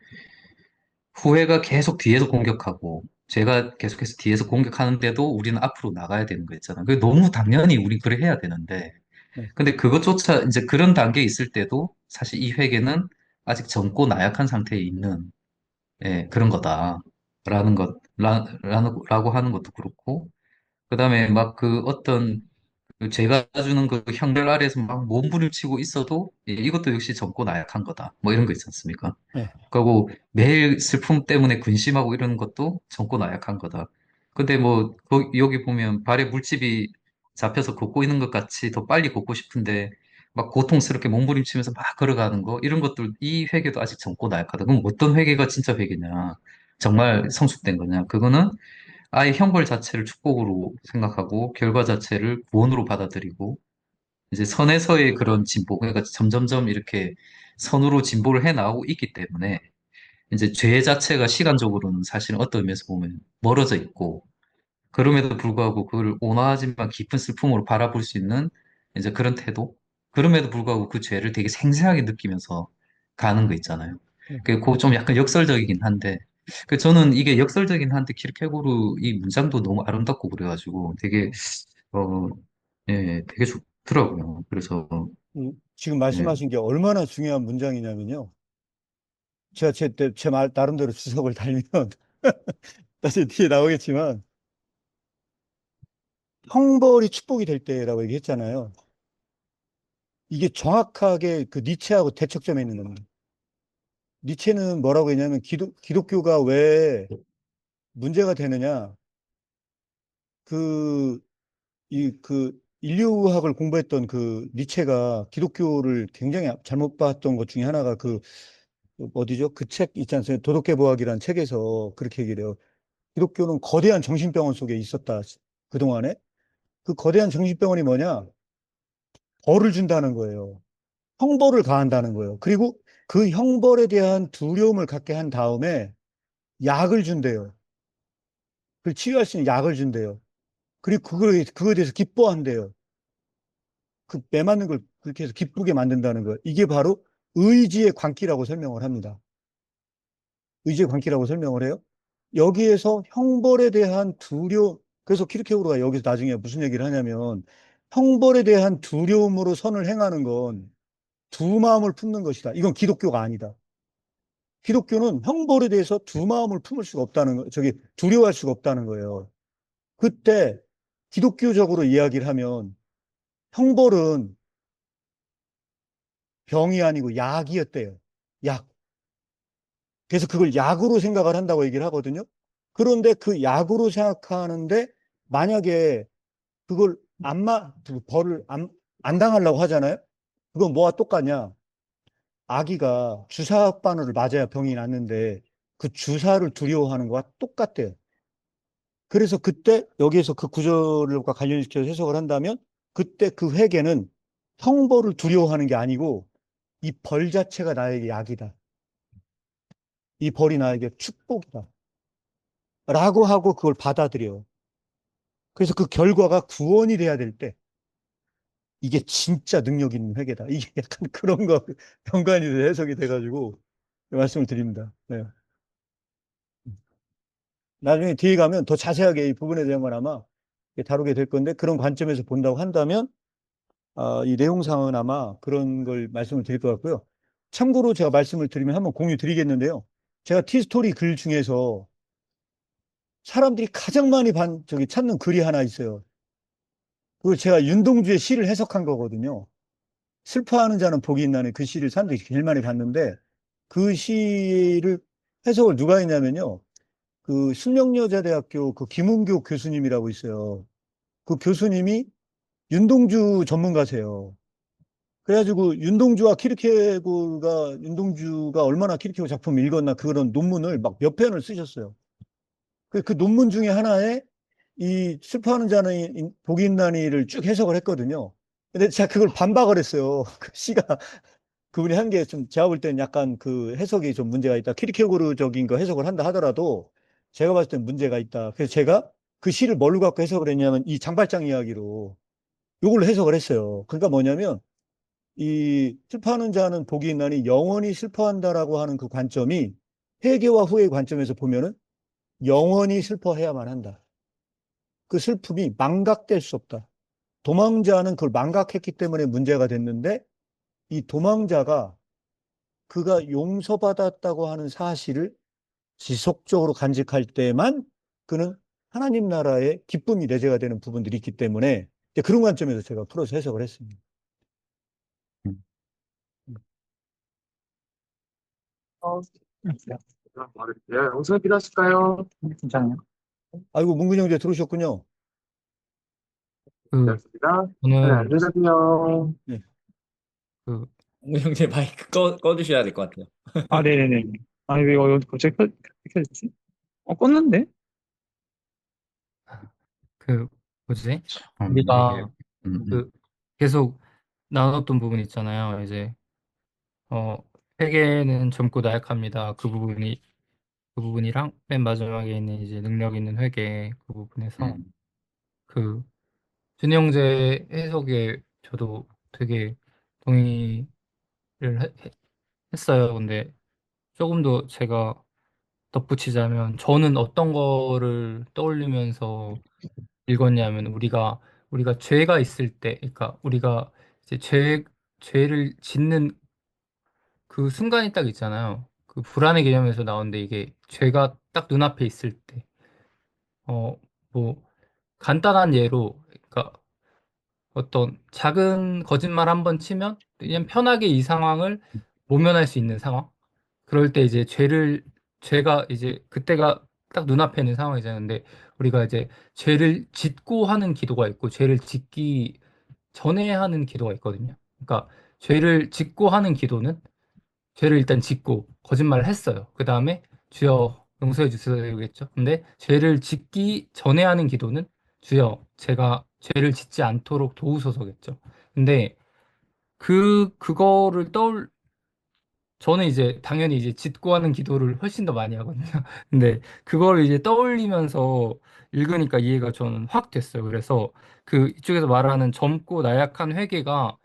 후회가 계속 뒤에서 공격하고, 제가 계속해서 뒤에서 공격하는데도 우리는 앞으로 나가야 되는 거 있잖아. 그게 너무 당연히 우리 그래 해야 되는데, 네, 근데 그것조차 이제 그런 단계에 있을 때도 사실 이 회개는 아직 젊고 나약한 상태에 있는, 예, 그런 거다. 라고 하는 것도 그렇고, 그 다음에 막 그 어떤 그 제가 주는 그 형벌 아래에서 막 몸부림치고 있어도 예, 이것도 역시 젊고 나약한 거다. 뭐 이런 거 있지 않습니까? 네, 그리고 매일 슬픔 때문에 근심하고 이러는 것도 젊고 나약한 거다. 근데 뭐 여기 보면 발에 물집이 잡혀서 걷고 있는 것 같이 더 빨리 걷고 싶은데 막 고통스럽게 몸부림치면서 막 걸어가는 거 이런 것들 이 회개도 아직 젊고 나약하다. 그럼 어떤 회개가 진짜 회개냐? 정말 성숙된 거냐? 그거는 아예 형벌 자체를 축복으로 생각하고 결과 자체를 구원으로 받아들이고 이제 선에서의 그런 진보, 그러니까 점점점 이렇게 선으로 진보를 해 나가고 있기 때문에 이제 죄 자체가 시간적으로는 사실은 어떤 의미에서 보면 멀어져 있고 그럼에도 불구하고 그걸 온화하지만 깊은 슬픔으로 바라볼 수 있는 이제 그런 태도. 그럼에도 불구하고 그 죄를 되게 생생하게 느끼면서 가는 거 있잖아요. 네, 그거 좀 약간 역설적이긴 한데, 저는 이게 역설적인 한데 키르케고르 이 문장도 너무 아름답고 그래가지고 되게, 어, 예, 되게 좋더라고요. 그래서, 지금 예, 말씀하신 게 얼마나 중요한 문장이냐면요. 제가 제 말, 나름대로 주석을 달면, 사실 뒤에 나오겠지만, 형벌이 축복이 될 때라고 얘기했잖아요. 이게 정확하게 그 니체하고 대척점에 있는 겁니다. 니체는 뭐라고 했냐면, 기독교가 왜 문제가 되느냐, 그, 인류학을 공부했던 그 니체가 기독교를 굉장히 잘못 봤던 것 중에 하나가 어디죠? 그 책 있지 않습니까? 도덕개보학이라는 책에서 그렇게 얘기를 해요. 기독교는 거대한 정신병원 속에 있었다. 그동안에. 그 거대한 정신병원이 뭐냐? 벌을 준다는 거예요. 형벌을 가한다는 거예요. 그리고 그 형벌에 대한 두려움을 갖게 한 다음에 약을 준대요. 그걸 치유할 수 있는 약을 준대요. 그리고 그거에 대해서 기뻐한대요. 그 매맞는 걸 그렇게 해서 기쁘게 만든다는 거예요. 이게 바로 의지의 광기라고 설명을 합니다. 의지의 광기라고 설명을 해요. 여기에서 형벌에 대한 그래서 키르케고르가 여기서 나중에 무슨 얘기를 하냐면, 형벌에 대한 두려움으로 선을 행하는 건 두 마음을 품는 것이다. 이건 기독교가 아니다. 기독교는 형벌에 대해서 두 마음을 품을 수가 없다는 거, 두려워할 수가 없다는 거예요. 그때 기독교적으로 이야기를 하면 형벌은 병이 아니고 약이었대요. 약. 그래서 그걸 약으로 생각을 한다고 얘기를 하거든요. 그런데 그 약으로 생각하는데 만약에 그걸 그 벌을 안 당하려고 하잖아요. 그건 뭐와 똑같냐? 아기가 주사 바늘을 맞아야 병이 낫는데 그 주사를 두려워하는 거와 똑같대요. 그래서 그때 여기에서 그 구절과 관련시켜서 해석을 한다면 그때 그 회개는 형벌을 두려워하는 게 아니고 이 벌 자체가 나에게 약이다. 이 벌이 나에게 축복이다. 라고 하고 그걸 받아들여요. 그래서 그 결과가 구원이 돼야 될 때 이게 진짜 능력 있는 회개다. 이게 약간 그런 거 연관이 해석이 돼가지고 말씀을 드립니다. 네. 나중에 뒤에 가면 더 자세하게 이 부분에 대한 건 아마 다루게 될 건데 그런 관점에서 본다고 한다면 이 내용상은 아마 그런 걸 말씀을 드릴 것 같고요. 참고로 제가 말씀을 드리면 한번 공유 드리겠는데요. 제가 티스토리 글 중에서 사람들이 가장 많이 찾는 글이 하나 있어요. 그걸 제가 윤동주의 시를 해석한 거거든요. 슬퍼하는 자는 복이 있나니 그 시를 사람들이 제일 많이 봤는데 그 시를 해석을 누가 했냐면요. 그 숙명여자대학교 그 김은교 교수님이라고 있어요. 그 교수님이 윤동주 전문가세요. 그래가지고 윤동주가 얼마나 키르케고 작품을 읽었나 그런 논문을 막 몇 편을 쓰셨어요. 그 논문 중에 하나에 이 슬퍼하는 자는 복이 있나니를 쭉 해석을 했거든요. 근데 제가 그걸 반박을 했어요. 그 시가 그분이 한 게 좀 제가 볼 때는 약간 그 해석이 좀 문제가 있다. 키르케고르적인 거 해석을 한다 하더라도 제가 봤을 땐 문제가 있다. 그래서 제가 그 시를 뭘로 갖고 해석을 했냐면 이 장발장 이야기로 요걸로 해석을 했어요. 그러니까 뭐냐면 이 슬퍼하는 자는 복이 있나니 영원히 슬퍼한다라고 하는 그 관점이 회개와 후회의 관점에서 보면은 영원히 슬퍼해야만 한다. 그 슬픔이 망각될 수 없다. 도망자는 그걸 망각했기 때문에 문제가 됐는데 이 도망자가 그가 용서받았다고 하는 사실을 지속적으로 간직할 때만 그는 하나님 나라의 기쁨이 내재가 되는 부분들이 있기 때문에 이제 그런 관점에서 제가 풀어서 해석을 했습니다. 음. 어, 예, 어디서 필요하실까요? 괜찮아요. 아이고, 문근 형제 들어오셨군요. 그 됐습니다. 네, 저는 안녕하세요. 네. 그 형제 마이크 꺼주셔야 될 것 같아요. 아, 네네네. 아니, 왜 이거 갑자기 켜졌지? 껐는데? 그 뭐지? 이게, 우리가 음, 음, 그 계속 나눴던 부분 있잖아요. 이제 어 회계는 젊고 나약합니다. 그 부분이랑 맨 마지막에 있는 이제 능력 있는 회계 그 부분에서 음, 그 준이 형제 해석에 저도 되게 동의를 했어요. 근데 조금 더 제가 덧붙이자면 저는 어떤 거를 떠올리면서 읽었냐면 우리가 죄가 있을 때, 그러니까 우리가 이제 죄를 짓는 그 순간이 딱 있잖아요. 그 불안의 개념에서 나오는데 이게 죄가 딱 눈앞에 있을 때, 뭐 간단한 예로, 그러니까 어떤 작은 거짓말 한 번 치면 그냥 편하게 이 상황을 모면할 수 있는 상황. 그럴 때 이제 죄가 이제 그때가 딱 눈앞에 있는 상황이잖아요. 근데 우리가 이제 죄를 짓고 하는 기도가 있고 죄를 짓기 전에 하는 기도가 있거든요. 그러니까 죄를 짓고 하는 기도는 죄를 일단 짓고 거짓말을 했어요. 그 다음에 주여 용서해 주세요겠죠. 근데 죄를 짓기 전에 하는 기도는 주여 제가 죄를 짓지 않도록 도우소서겠죠. 근데 그거를 저는 이제 당연히 이제 짓고 하는 기도를 훨씬 더 많이 하거든요. 근데 그걸 이제 떠올리면서 읽으니까 이해가 저는 확 됐어요. 그래서 그 이쪽에서 말하는 젊고 나약한 회개가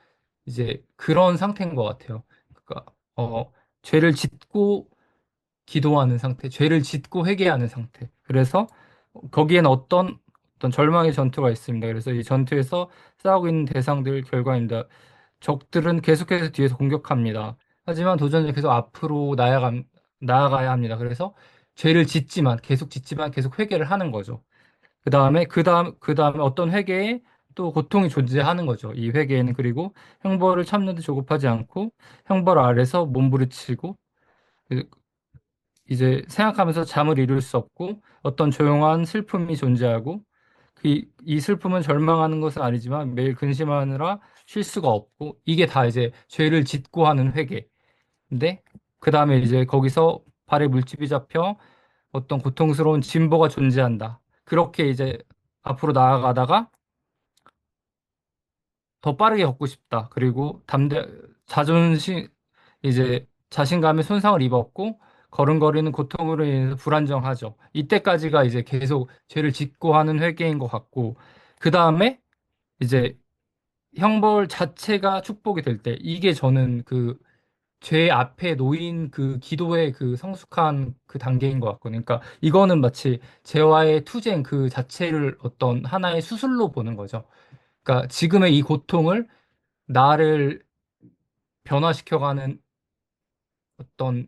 이제 그런 상태인 것 같아요. 그러니까 죄를 짓고 기도하는 상태, 죄를 짓고 회개하는 상태. 그래서 거기에는 어떤 절망의 전투가 있습니다. 그래서 이 전투에서 싸우고 있는 대상들 결과입니다. 적들은 계속해서 뒤에서 공격합니다. 하지만 도전자 계속 앞으로 나아가야 합니다. 그래서 죄를 짓지만 계속 짓지만 계속 회개를 하는 거죠. 그다음에 어떤 회개에 또 고통이 존재하는 거죠. 이 회개에는 그리고 형벌을 참는 데 조급하지 않고 형벌 아래서 몸부림치고 그- 이제 생각하면서 잠을 이룰 수 없고 어떤 조용한 슬픔이 존재하고 이 슬픔은 절망하는 것은 아니지만 매일 근심하느라 쉴 수가 없고 이게 다 이제 죄를 짓고 하는 회개. 근데 그 다음에 이제 거기서 발에 물집이 잡혀 어떤 고통스러운 진보가 존재한다. 그렇게 이제 앞으로 나아가다가 더 빠르게 걷고 싶다. 그리고 자존심, 이제 자신감에 손상을 입었고, 걸음걸이는 고통으로 인해서 불안정하죠. 이때까지가 이제 계속 죄를 짓고 하는 회개인 것 같고, 그 다음에 이제 형벌 자체가 축복이 될 때, 이게 저는 그 죄 앞에 놓인 그 기도의 그 성숙한 그 단계인 것 같거든요. 그러니까 이거는 마치 죄와의 투쟁 그 자체를 어떤 하나의 수술로 보는 거죠. 그러니까 지금의 이 고통을 나를 변화시켜가는 어떤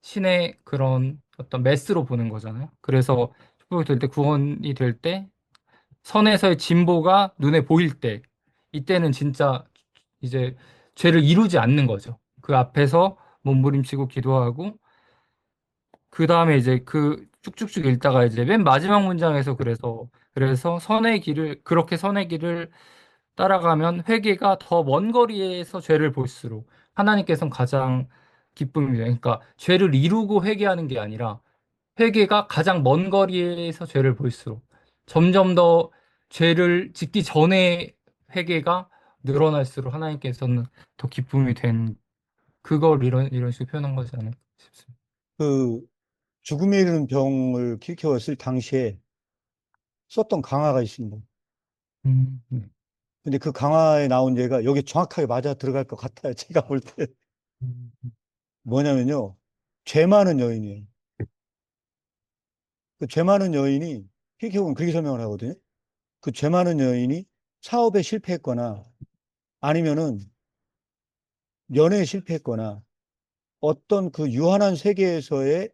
신의 그런 어떤 메스로 보는 거잖아요. 그래서 축복이 될 때, 구원이 될 때, 선에서의 진보가 눈에 보일 때, 이때는 진짜 이제 죄를 이루지 않는 거죠. 그 앞에서 몸부림치고 기도하고, 그 다음에 이제 그 쭉쭉쭉 읽다가 이제 맨 마지막 문장에서 그래서 그렇게 선의 길을 따라가면 회개가 더 먼 거리에서 죄를 볼수록 하나님께서는 가장 기쁨입니다. 그러니까 죄를 이루고 회개하는 게 아니라 회개가 가장 먼 거리에서 죄를 볼수록 점점 더 죄를 짓기 전에 회개가 늘어날수록 하나님께서는 더 기쁨이 된 그걸 이런 식으로 표현한 거지 않을까 싶습니다. 그 죽음에 이르는 병을 일으켰을 당시에 썼던 강화가 있습니다. 네. 근데 그 강화에 나온 예가 여기 정확하게 맞아 들어갈 것 같아요. 제가 볼 때. 음, 뭐냐면요. 죄 많은 여인이에요. 그 죄 많은 여인이 필기록은 그렇게 설명을 하거든요. 그 죄 많은 여인이 사업에 실패했거나 아니면은 연애에 실패했거나 어떤 그 유한한 세계에서의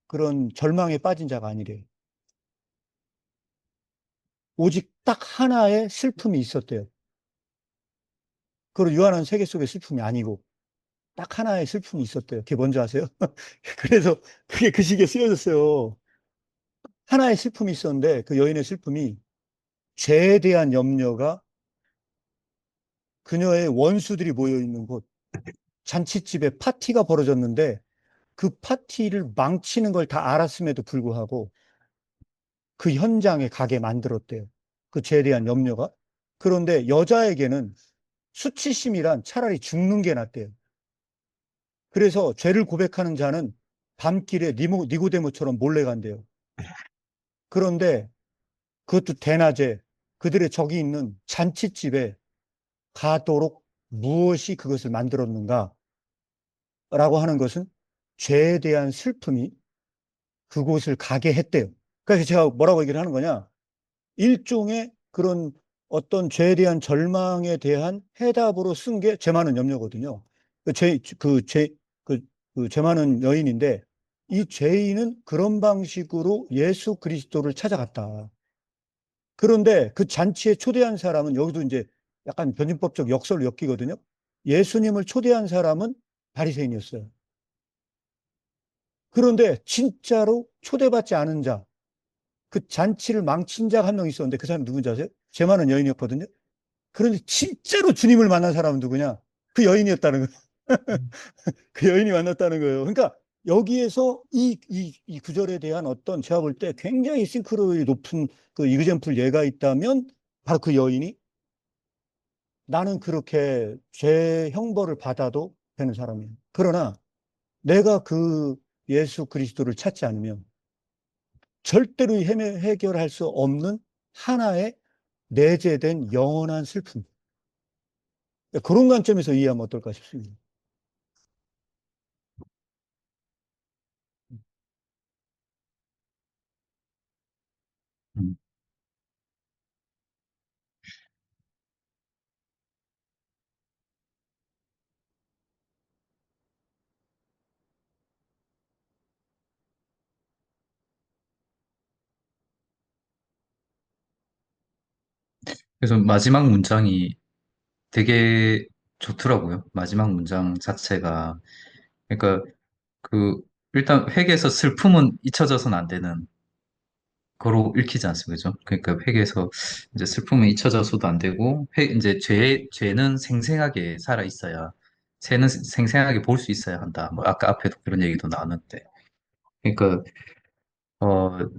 그런 절망에 빠진 자가 아니래요. 오직 딱 하나의 슬픔이 있었대요. 그런 유한한 세계 속의 슬픔이 아니고 딱 하나의 슬픔이 있었대요. 그게 뭔지 아세요? 그래서 그게 그 시기에 쓰여졌어요. 하나의 슬픔이 있었는데 그 여인의 슬픔이 죄에 대한 염려가 그녀의 원수들이 모여 있는 곳 잔치집에 파티가 벌어졌는데 그 파티를 망치는 걸 다 알았음에도 불구하고 그 현장에 가게 만들었대요. 그 죄에 대한 염려가. 그런데 여자에게는 수치심이란 차라리 죽는 게 낫대요. 그래서 죄를 고백하는 자는 밤길에 니고데모처럼 몰래 간대요. 그런데 그것도 대낮에 그들의 적이 있는 잔치집에 가도록 무엇이 그것을 만들었는가? 라고 하는 것은 죄에 대한 슬픔이 그곳을 가게 했대요. 그래서 제가 뭐라고 얘기를 하는 거냐? 일종의 그런 어떤 죄에 대한 절망에 대한 해답으로 쓴 게 죄 많은 염려거든요. 죄 많은 여인인데 이 죄인은 그런 방식으로 예수 그리스도를 찾아갔다. 그런데 그 잔치에 초대한 사람은 여기도 이제 약간 변증법적 역설로 엮이거든요. 예수님을 초대한 사람은 바리새인이었어요. 그런데 진짜로 초대받지 않은 자, 그 잔치를 망친 자가 한 명 있었는데 그 사람이 누군지 아세요? 죄 많은 여인이었거든요. 그런데 진짜로 주님을 만난 사람은 누구냐? 그 여인이었다는 거예요. 그 여인이 만났다는 거예요. 그러니까 여기에서 이 구절에 대한 어떤 제가 볼 때 굉장히 싱크로율이 높은 그 이그젠플 예가 있다면 바로 그 여인이 나는 그렇게 죄 형벌을 받아도 되는 사람이에요. 그러나 내가 그 예수 그리스도를 찾지 않으면 절대로 해결할 수 없는 하나의 내재된 영원한 슬픔. 그런 관점에서 이해하면 어떨까 싶습니다. 음. 그래서 마지막 문장이 되게 좋더라고요. 마지막 문장 자체가. 그러니까 그 일단 회개에서 슬픔은 잊혀져서는 안 되는 거로 읽히지 않습니까? 그죠? 그러니까 회개에서 이제 슬픔은 잊혀져서도 안 되고 이제 죄는 생생하게 살아 있어야 죄는 생생하게 볼 수 있어야 한다. 뭐 아까 앞에도 그런 얘기도 나눴는데. 그러니까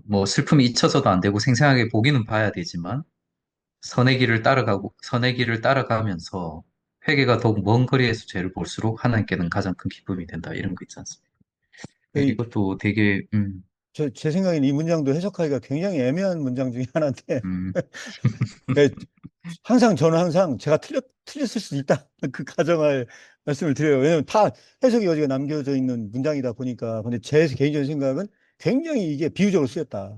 뭐 슬픔이 잊혀져도 안 되고 생생하게 보기는 봐야 되지만 선의 길을 따라가면서 회개가 더욱 먼 거리에서 죄를 볼수록 하나님께는 가장 큰 기쁨이 된다. 이런 거 있지 않습니까? 이것도 되게, 제 생각에는 이 문장도 해석하기가 굉장히 애매한 문장 중에 하나인데, 음, 네, 저는 항상 제가 틀렸을 수 있다. 그 가정할 말씀을 드려요. 왜냐면 다 해석의 여지가 남겨져 있는 문장이다 보니까. 근데 제 개인적인 생각은 굉장히 이게 비유적으로 쓰였다.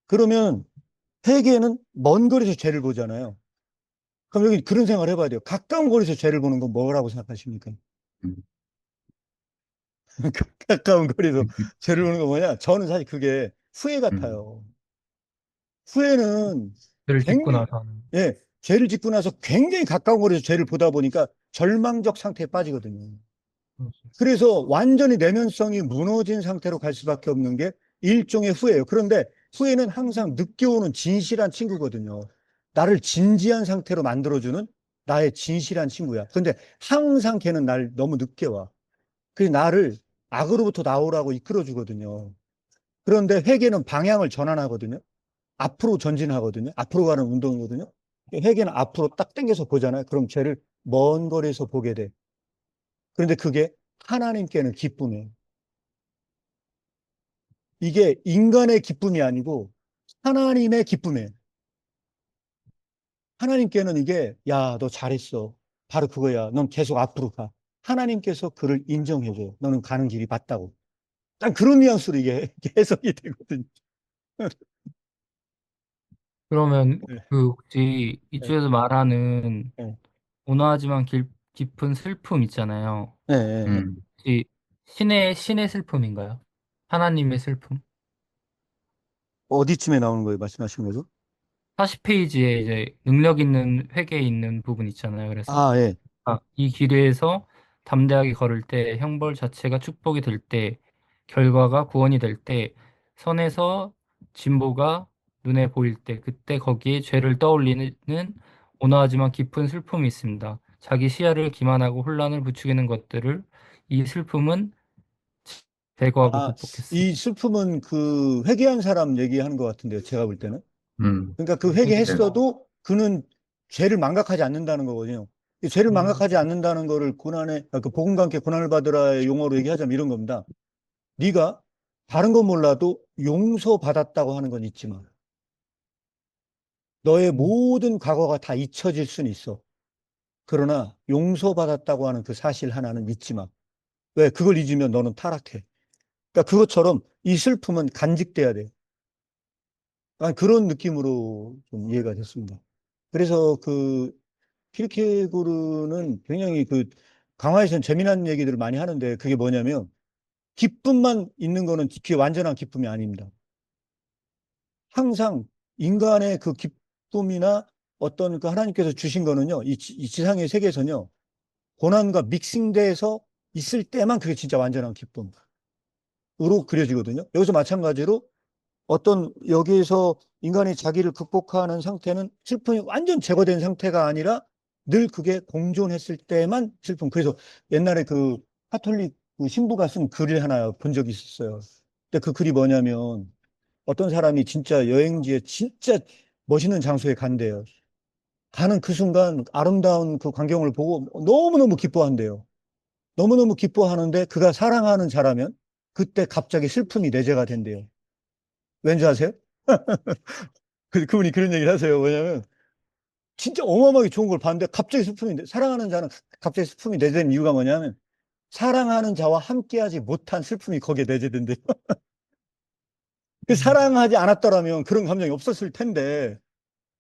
그러면 회개는 먼 거리에서 죄를 보잖아요. 그럼 여기 그런 생각을 해봐야 돼요. 가까운 거리에서 죄를 보는 건 뭐라고 생각하십니까? 음, 가까운 거리에서 음, 죄를 보는 건 뭐냐? 저는 사실 그게 후회 음, 같아요. 후회는 죄를 짓고 굉장히, 나서 하는. 예, 죄를 짓고 나서 굉장히 가까운 거리에서 죄를 보다 보니까 절망적 상태에 빠지거든요. 거죠. 그래서 완전히 내면성이 무너진 상태로 갈 수밖에 없는 게 일종의 후회예요. 그런데 후회는 항상 늦게 오는 진실한 친구거든요. 나를 진지한 상태로 만들어주는 나의 진실한 친구야. 근데 항상 걔는 날 너무 늦게 와. 그래서 나를 악으로부터 나오라고 이끌어주거든요. 그런데 회개는 방향을 전환하거든요. 앞으로 전진하거든요. 앞으로 가는 운동이거든요. 회개는 앞으로 딱 당겨서 보잖아요. 그럼 쟤를 먼 거리에서 보게 돼. 그런데 그게 하나님께는 기쁨이에요. 이게 인간의 기쁨이 아니고 하나님의 기쁨이에요. 하나님께는 이게, 야, 너 잘했어. 바로 그거야. 넌 계속 앞으로 가. 하나님께서 그를 인정해줘요. 너는 가는 길이 맞다고. 딱 그런 뉘앙스로 이게 해석이 되거든요. 그러면 네, 그 혹시 네, 이쪽에서 말하는 네, 온화하지만 깊은 슬픔 있잖아요. 네, 네. 음, 혹시 신의 슬픔인가요? 하나님의 슬픔? 어디쯤에 나오는 거예요? 말씀하신 거죠? 40페이지에 이제 능력 있는 회개에 있는 부분 있잖아요. 그래서 아, 예. 이 길에서 담대하게 걸을 때 형벌 자체가 축복이 될 때 결과가 구원이 될 때 선에서 진보가 눈에 보일 때 그때 거기에 죄를 떠올리는 온화하지만 깊은 슬픔이 있습니다. 자기 시야를 기만하고 혼란을 부추기는 것들을 이 슬픔은 제거하고 아, 이 극복했습니다. 슬픔은 그 회개한 사람 얘기하는 것 같은데요. 제가 볼 때는. 음, 그러니까 그 네, 회개했어도 그는 죄를 망각하지 않는다는 거거든요. 이 죄를 망각하지 않는다는 거를 그 복음과 함께 고난을 받으라의 용어로 얘기하자면 이런 겁니다. 네가 다른 건 몰라도 용서받았다고 하는 건 있지만 너의 모든 과거가 다 잊혀질 수는 있어. 그러나 용서받았다고 하는 그 사실 하나는 잊지 마. 왜? 그걸 잊으면 너는 타락해. 그러니까 그것처럼 이 슬픔은 간직돼야 돼. 그런 느낌으로 좀 이해가 됐습니다. 그래서 그 키르케고르는 굉장히 그 강화에서는 재미난 얘기들을 많이 하는데 그게 뭐냐면 기쁨만 있는 거는 그게 완전한 기쁨이 아닙니다. 항상 인간의 그 기쁨이나 어떤 그 하나님께서 주신 거는요, 이 지상의 세계에서는요, 고난과 믹싱돼서 있을 때만 그게 진짜 완전한 기쁨으로 그려지거든요. 여기서 마찬가지로 어떤 여기에서 인간이 자기를 극복하는 상태는 슬픔이 완전 제거된 상태가 아니라 늘 그게 공존했을 때만 슬픔. 그래서 옛날에 그 카톨릭 그 신부가 쓴 글을 하나 본 적이 있었어요. 근데 그 글이 뭐냐면 어떤 사람이 진짜 여행지에 진짜 멋있는 장소에 간대요. 가는 그 순간 아름다운 그 광경을 보고 너무너무 기뻐한대요. 너무너무 기뻐하는데 그가 사랑하는 자라면 그때 갑자기 슬픔이 내재가 된대요. 왠지 아세요? 그분이 그런 얘기를 하세요. 왜냐면 진짜 어마어마하게 좋은 걸 봤는데 갑자기 사랑하는 자는 갑자기 슬픔이 내재된 이유가 뭐냐면 사랑하는 자와 함께하지 못한 슬픔이 거기에 내재된대요. 그 사랑하지 않았더라면 그런 감정이 없었을 텐데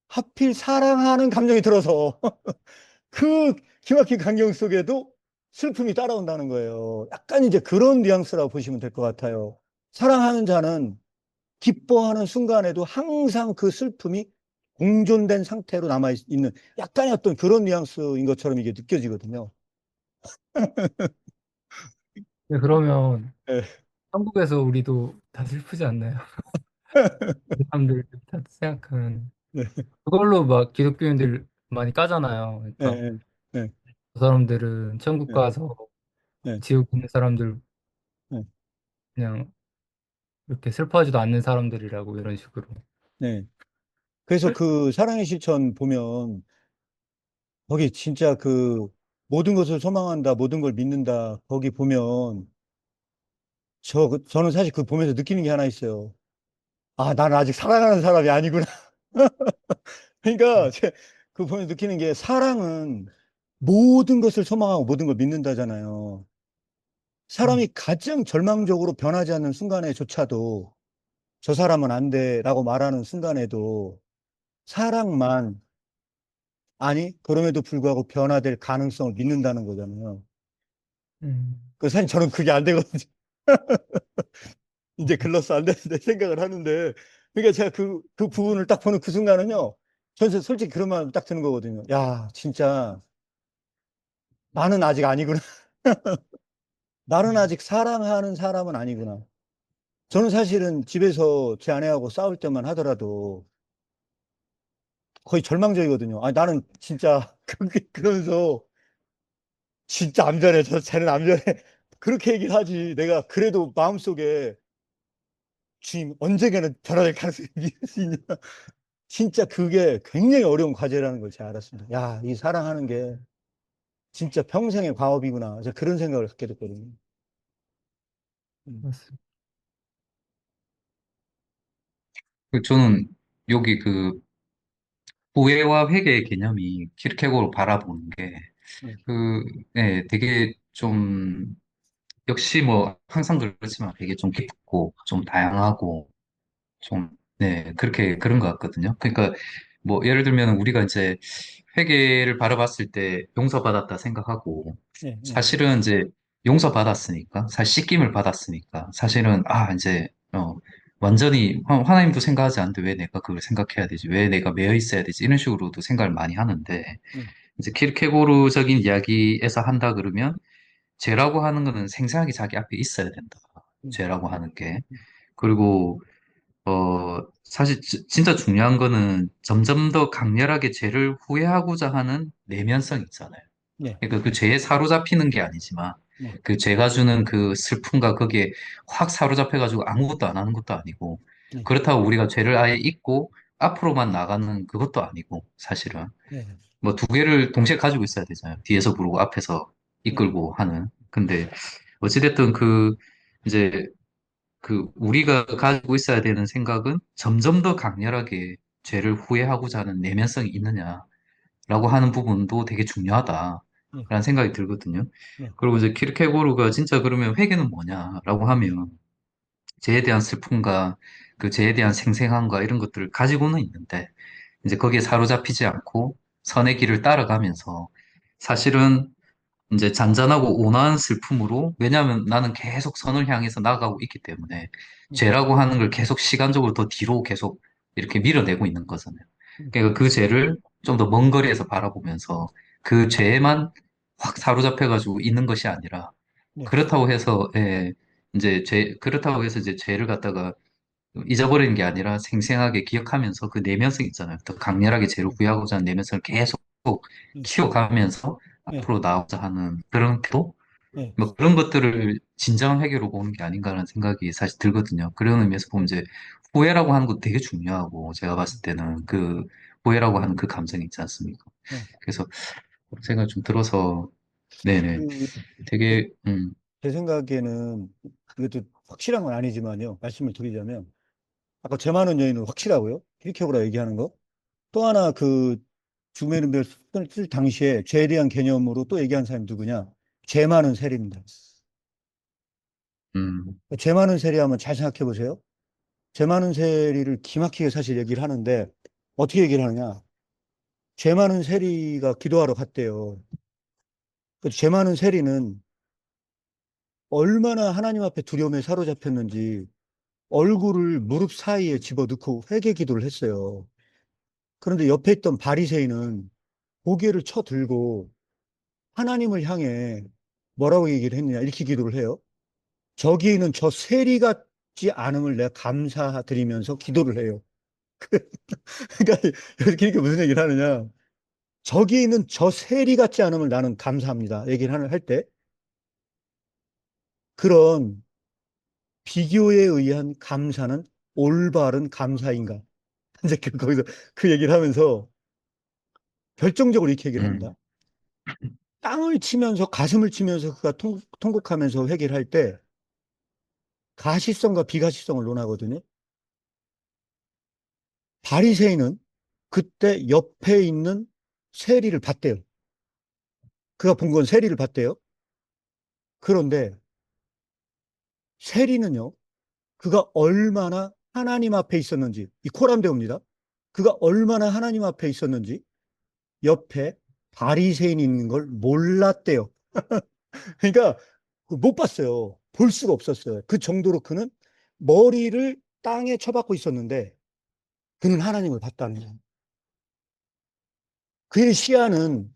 하필 사랑하는 감정이 들어서 그 기막힌 광경 속에도 슬픔이 따라온다는 거예요. 약간 이제 그런 뉘앙스라고 보시면 될 것 같아요. 사랑하는 자는 기뻐하는 순간에도 항상 그 슬픔이 공존된 상태로 남아있는 약간의 어떤 그런 뉘앙스인 것처럼 이게 느껴지거든요. 네, 그러면 예, 한국에서 우리도 다 슬프지 않나요? 그 사람들 다 생각하면 네, 그걸로 막 기독교인들 많이 까잖아요. 예, 그러니까 예, 예, 그 사람들은 천국 예, 가서 예, 지옥 있는 사람들 예, 그냥 이렇게 슬퍼하지도 않는 사람들이라고 이런 식으로. 네. 그래서 그 사랑의 실천 보면 거기 진짜 그 모든 것을 소망한다, 모든 걸 믿는다. 거기 보면 저는 사실 그 보면서 느끼는 게 하나 있어요. 아, 나는 아직 사랑하는 사람이 아니구나. 그러니까 그 보면서 느끼는 게 사랑은 모든 것을 소망하고 모든 걸 믿는다잖아요. 사람이 가장 절망적으로 변하지 않는 순간에조차도 저 사람은 안 돼라고 말하는 순간에도 사랑만 아니 그럼에도 불구하고 변화될 가능성을 믿는다는 거잖아요. 음. 그 사실 저는 그게 안 되거든요. 이제 글로써 안 되는데 생각을 하는데 그러니까 제가 그 부분을 딱 보는 그 순간은요. 저는 솔직히 그런 마음 딱 드는 거거든요. 야, 진짜 나는 아직 아니구나. 나는 아직 사랑하는 사람은 아니구나. 저는 사실은 집에서 제 아내하고 싸울 때만 하더라도 거의 절망적이거든요. 아, 나는 진짜, 그러면서, 진짜 암전해. 쟤는 암전해. 그렇게 얘기를 하지. 내가 그래도 마음속에, 주님, 언젠가는 변화될 가능성이 믿을 수 있냐. 진짜 그게 굉장히 어려운 과제라는 걸 제가 알았습니다. 야, 이 사랑하는 게 진짜 평생의 과업이구나. 제가 그런 생각을 갖게 됐거든요. 음, 맞습니다. 저는 여기 그 후회와 회개의 개념이 키르케고로 바라보는 게 음, 그, 네, 되게 좀 역시 뭐 항상 그렇지만 되게 좀 깊고 좀 다양하고 좀, 네, 그렇게 그런 것 같거든요. 그러니까 뭐 예를 들면 우리가 이제 회개를 바라봤을 때 용서받았다 생각하고 예, 예, 사실은 이제 용서받았으니까 사실 씻김을 받았으니까 사실은 이제 완전히 하나님도 생각하지 않는데 왜 내가 그걸 생각해야 되지? 왜 내가 매여 있어야 되지? 이런 식으로도 생각을 많이 하는데 음, 이제 키르케고르적인 이야기에서 한다 그러면 죄라고 하는 거는 생생하게 자기 앞에 있어야 된다. 음, 죄라고 하는 게. 그리고 사실 진짜 중요한 거는 점점 더 강렬하게 죄를 후회하고자 하는 내면성 있잖아요. 예, 그러니까 그 죄에 사로잡히는 게 아니지만 예, 그 죄가 주는 그 슬픔과 거기에 확 사로잡혀가지고 아무것도 안 하는 것도 아니고 예, 그렇다고 우리가 죄를 아예 잊고 앞으로만 나가는 그것도 아니고 사실은 예, 뭐 두 개를 동시에 가지고 있어야 되잖아요. 뒤에서 부르고 앞에서 예, 이끌고 하는. 근데 어찌됐든 이제 우리가 가지고 있어야 되는 생각은 점점 더 강렬하게 죄를 후회하고자 하는 내면성이 있느냐라고 하는 부분도 되게 예, 중요하다라는 생각이 들거든요. 예, 그리고 이제 키르케고르가 진짜 그러면 회개는 뭐냐라고 하면 죄에 대한 슬픔과 그 죄에 대한 생생함과 이런 것들을 가지고는 있는데 이제 거기에 사로잡히지 않고 선의 길을 따라가면서 사실은 이제 잔잔하고 온화한 슬픔으로, 왜냐하면 나는 계속 선을 향해서 나아가고 있기 때문에, 예, 죄라고 하는 걸 계속 시간적으로 더 뒤로 계속 이렇게 밀어내고 있는 거잖아요. 예, 그러니까 그 죄를 좀 더 먼 거리에서 바라보면서 그 죄에만 확 사로잡혀가지고 있는 것이 아니라, 예, 그렇다고 해서, 그렇다고 해서 이제 죄를 갖다가 잊어버리는 게 아니라 생생하게 기억하면서 그 내면성 있잖아요. 더 강렬하게 죄를 후회하고자 하는 내면성을 계속 예, 키워가면서 예, 앞으로 나아가자 하는 그런 태도? 예, 뭐 그런 것들을 진정한 회개로 보는 게 아닌가라는 생각이 사실 들거든요. 그런 의미에서 보면 이제 후회라고 하는 것도 되게 중요하고 제가 봤을 때는 그 후회라고 하는 그 감정이 있지 않습니까? 예. 그래서 그런 생각이 좀 들어서 네네 그, 제, 되게 제 생각에는 이것도 확실한 건 아니지만요. 말씀을 드리자면, 아까 죄 많은 여인은 확실하고요. 힐케오라 얘기하는 거. 또 하나 그 죽음의 이름을 쓸 당시에 죄에 대한 개념으로 또 얘기한 사람이 누구냐? 죄 많은 세리입니다. 음, 죄 많은 세리 하면 잘 생각해 보세요. 죄 많은 세리를 기막히게 사실 얘기를 하는데 어떻게 얘기를 하느냐? 죄 많은 세리가 기도하러 갔대요. 죄 많은 세리는 얼마나 하나님 앞에 두려움에 사로잡혔는지 얼굴을 무릎 사이에 집어넣고 회개 기도를 했어요. 그런데 옆에 있던 바리새인은 고개를 쳐들고 하나님을 향해 뭐라고 얘기를 했느냐 이렇게 기도를 해요. 저기 있는 저 세리 같지 않음을 내가 감사드리면서 기도를 해요. 그러니까 이렇게 무슨 얘기를 하느냐? 저기 있는 저 세리 같지 않음을 나는 감사합니다. 얘기를 할 때 그런 비교에 의한 감사는 올바른 감사인가? 이제 거기서 그 얘기를 하면서 결정적으로 이렇게 얘기를 음, 합니다. 땅을 치면서 가슴을 치면서 그가 통곡하면서 회개를 할 때 가시성과 비가시성을 논하거든요. 바리새인은 그때 옆에 있는 세리를 봤대요. 그가 본 건 세리를 봤대요. 그런데 세리는요, 그가 얼마나 하나님 앞에 있었는지, 이 코람대오입니다. 그가 얼마나 하나님 앞에 있었는지 옆에 바리새인이 있는 걸 몰랐대요. 그러니까 못 봤어요. 볼 수가 없었어요. 그 정도로 그는 머리를 땅에 쳐박고 있었는데 그는 하나님을 봤다는 거예요. 그의 시야는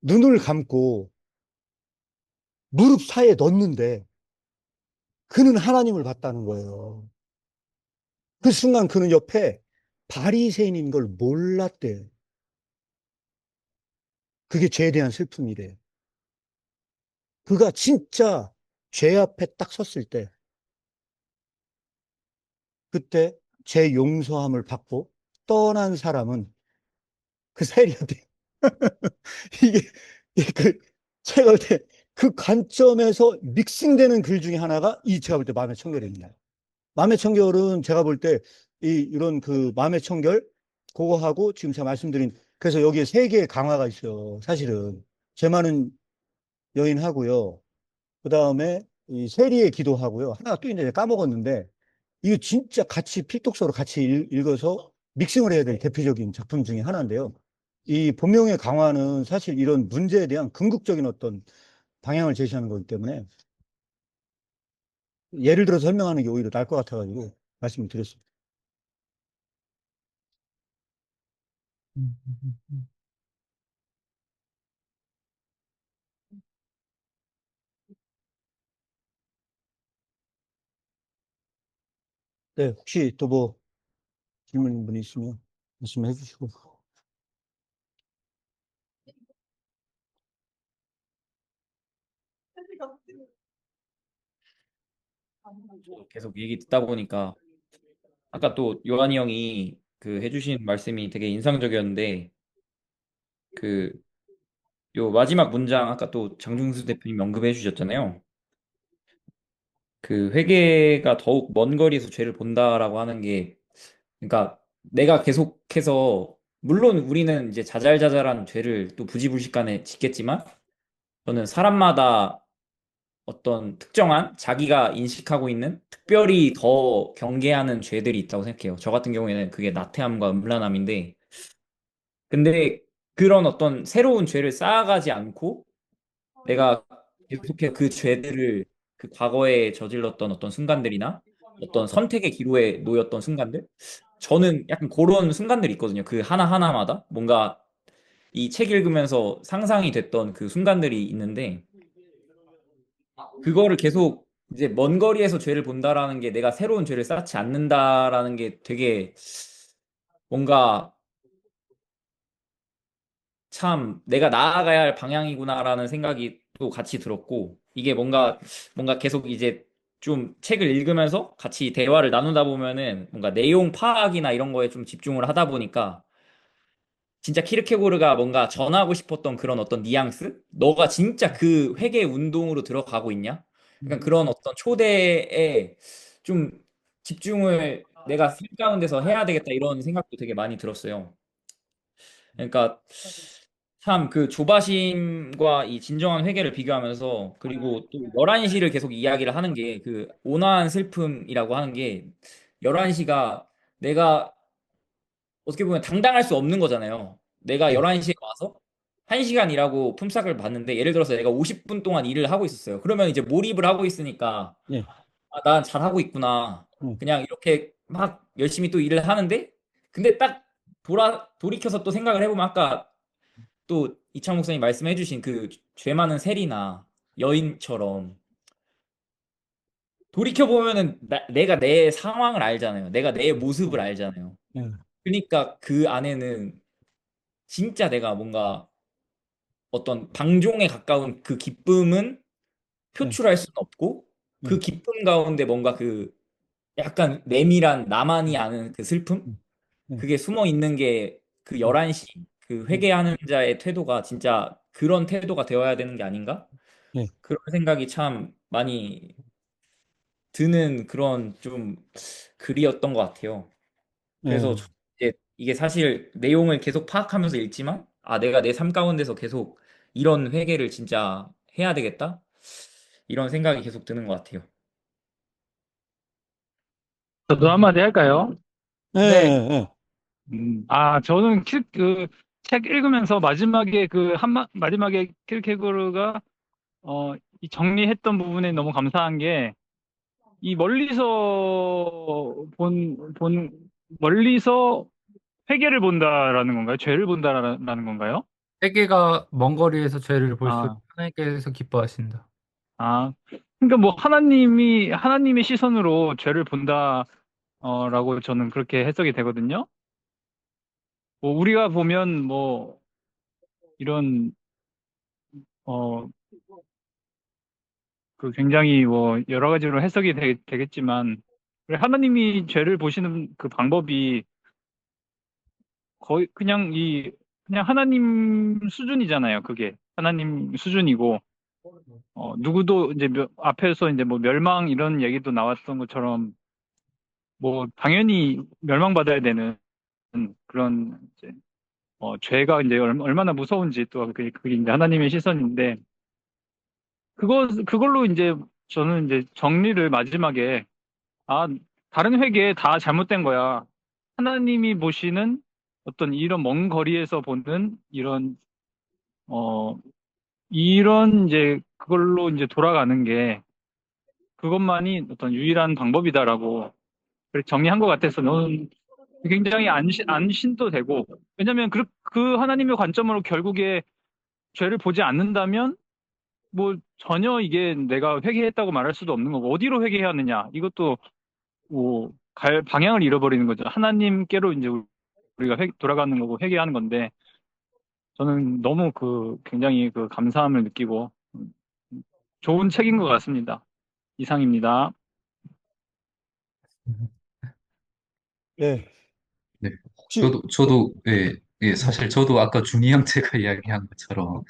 눈을 감고 무릎 사이에 넣는데 그는 하나님을 봤다는 거예요. 그 순간 그는 옆에 바리새인인 걸 몰랐대요. 그게 죄에 대한 슬픔이래요. 그가 진짜 죄 앞에 딱 섰을 때, 그때 죄 용서함을 받고 떠난 사람은 그 세리한테 이게, 이게 제가 볼 때 그 관점에서 믹싱되는 글 중에 하나가 제가 볼 때 마음의 청결입니다. 마음의 청결은 제가 볼 때 이런 그 마음의 청결 그거하고 지금 제가 말씀드린 그래서 여기에 세 개의 강화가 있어요. 사실은 죄 많은 여인하고요. 그 다음에 이 세리의 기도하고요. 하나 또 있는데 까먹었는데 이거 진짜 같이 필독서로 같이 읽어서 믹싱을 해야 될 대표적인 작품 중에 하나인데요. 이 본명의 강화는 사실 이런 문제에 대한 궁극적인 어떤 방향을 제시하는 거기 때문에 예를 들어서 설명하는 게 오히려 나을 것 같아가지고 말씀을 드렸습니다. 네, 혹시 또 뭐 질문 분이 있으면 말씀해 주시고. 계속 얘기 듣다 보니까 아까 또 요한이 형이 그 해주신 말씀이 되게 인상적이었는데 그 요 마지막 문장 아까 또 장중수 대표님 언급해 주셨잖아요. 그 회개가 더욱 먼 거리에서 죄를 본다라고 하는 게 그러니까 내가 계속해서 물론 우리는 이제 자잘자잘한 죄를 또 부지불식간에 짓겠지만 저는 사람마다 어떤 특정한 자기가 인식하고 있는 특별히 더 경계하는 죄들이 있다고 생각해요. 저 같은 경우에는 그게 나태함과 음란함인데 근데 그런 어떤 새로운 죄를 쌓아가지 않고 내가 계속해 그 죄들을 그 과거에 저질렀던 어떤 순간들이나 어떤 선택의 기로에 놓였던 순간들 저는 약간 그런 순간들이 있거든요. 그 하나하나마다 뭔가 이 책 읽으면서 상상이 됐던 그 순간들이 있는데 그거를 계속 이제 먼 거리에서 죄를 본다라는 게 내가 새로운 죄를 쌓지 않는다라는 게 되게 뭔가 참 내가 나아가야 할 방향이구나라는 생각이 또 같이 들었고 이게 뭔가 계속 이제 좀 책을 읽으면서 같이 대화를 나누다 보면은 뭔가 내용 파악이나 이런 거에 좀 집중을 하다 보니까 진짜 키르케고르가 뭔가 전하고 싶었던 그런 어떤 뉘앙스? 너가 진짜 그 회계 운동으로 들어가고 있냐? 약간 그런 어떤 초대에 좀 집중을 내가 삶 가운데서 해야 되겠다 이런 생각도 되게 많이 들었어요. 그러니까 참 그 조바심과 이 진정한 회개를 비교하면서 그리고 또 11시를 계속 이야기를 하는 게 그 온화한 슬픔이라고 하는 게 11시가 내가 어떻게 보면 당당할 수 없는 거잖아요. 내가 네, 11시에 와서 1시간 일하고 품삯을 받는데 예를 들어서 내가 50분 동안 일을 하고 있었어요. 그러면 이제 몰입을 하고 있으니까 네, 아, 난 잘하고 있구나. 네, 그냥 이렇게 막 열심히 또 일을 하는데 근데 딱 돌이켜서 또 생각을 해보면 아까 또 이창 목사님 말씀해주신 그 죄 많은 세리나 여인처럼 돌이켜보면은 내가 내 상황을 알잖아요. 내가 내 모습을 알잖아요. 네, 그러니까 그 안에는 진짜 내가 뭔가 어떤 방종에 가까운 그 기쁨은 네, 표출할 수는 없고 그 네, 기쁨 가운데 뭔가 그 약간 내밀한 나만이 아는 그 슬픔? 네, 그게 숨어 있는 게 그 네, 11시 그 네, 회개하는 자의 태도가 진짜 그런 태도가 되어야 되는 게 아닌가? 네, 그런 생각이 참 많이 드는 그런 좀 글이었던 것 같아요. 그래서 네, 이게 사실 내용을 계속 파악하면서 읽지만 아 내가 내 삶 가운데서 계속 이런 회개를 진짜 해야 되겠다 이런 생각이 계속 드는 것 같아요. 저도 한마디 할까요? 네. 네, 네, 저는 책 읽으면서 마지막에 마지막에 킬케고르가 이 정리했던 부분에 너무 감사한 게 이 멀리서 회개를 본다라는 건가요? 죄를 본다라는 건가요? 세계가 먼 거리에서 죄를 볼수록 아, 하나님께서 기뻐하신다. 아. 그러니까 뭐 하나님의 시선으로 죄를 본다, 라고 저는 그렇게 해석이 되거든요. 뭐 우리가 보면 뭐 이런 어 그 굉장히 뭐 여러 가지로 해석이 되겠지만 하나님이 죄를 보시는 그 방법이 거의 그냥 하나님 수준이잖아요. 그게 하나님 수준이고 누구도 이제 앞에서 이제 뭐 멸망 이런 얘기도 나왔던 것처럼 뭐 당연히 멸망받아야 되는 그런 이제 죄가 이제 얼마나 무서운지 또 그게 이제 하나님의 시선인데 그걸로 이제 저는 이제 정리를 마지막에 아 다른 회계 다 잘못된 거야. 하나님이 보시는 어떤 이런 먼 거리에서 보는 어 이런 이제 그걸로 이제 돌아가는 게 그것만이 어떤 유일한 방법이다라고 그렇게 정리한 것 같아서 너는 굉장히 안심도 되고 왜냐면 그 하나님의 관점으로 결국에 죄를 보지 않는다면 뭐 전혀 이게 내가 회개했다고 말할 수도 없는 거고 어디로 회개해야 하느냐 이것도 뭐 갈 방향을 잃어버리는 거죠. 하나님께로 이제 우리가 돌아가는 거고 회개하는 건데 저는 너무 굉장히 감사함을 느끼고 좋은 책인 것 같습니다. 이상입니다. 예, 네. 혹시, 예, 예, 사실 저도 아까 준이 형제가 이야기한 것처럼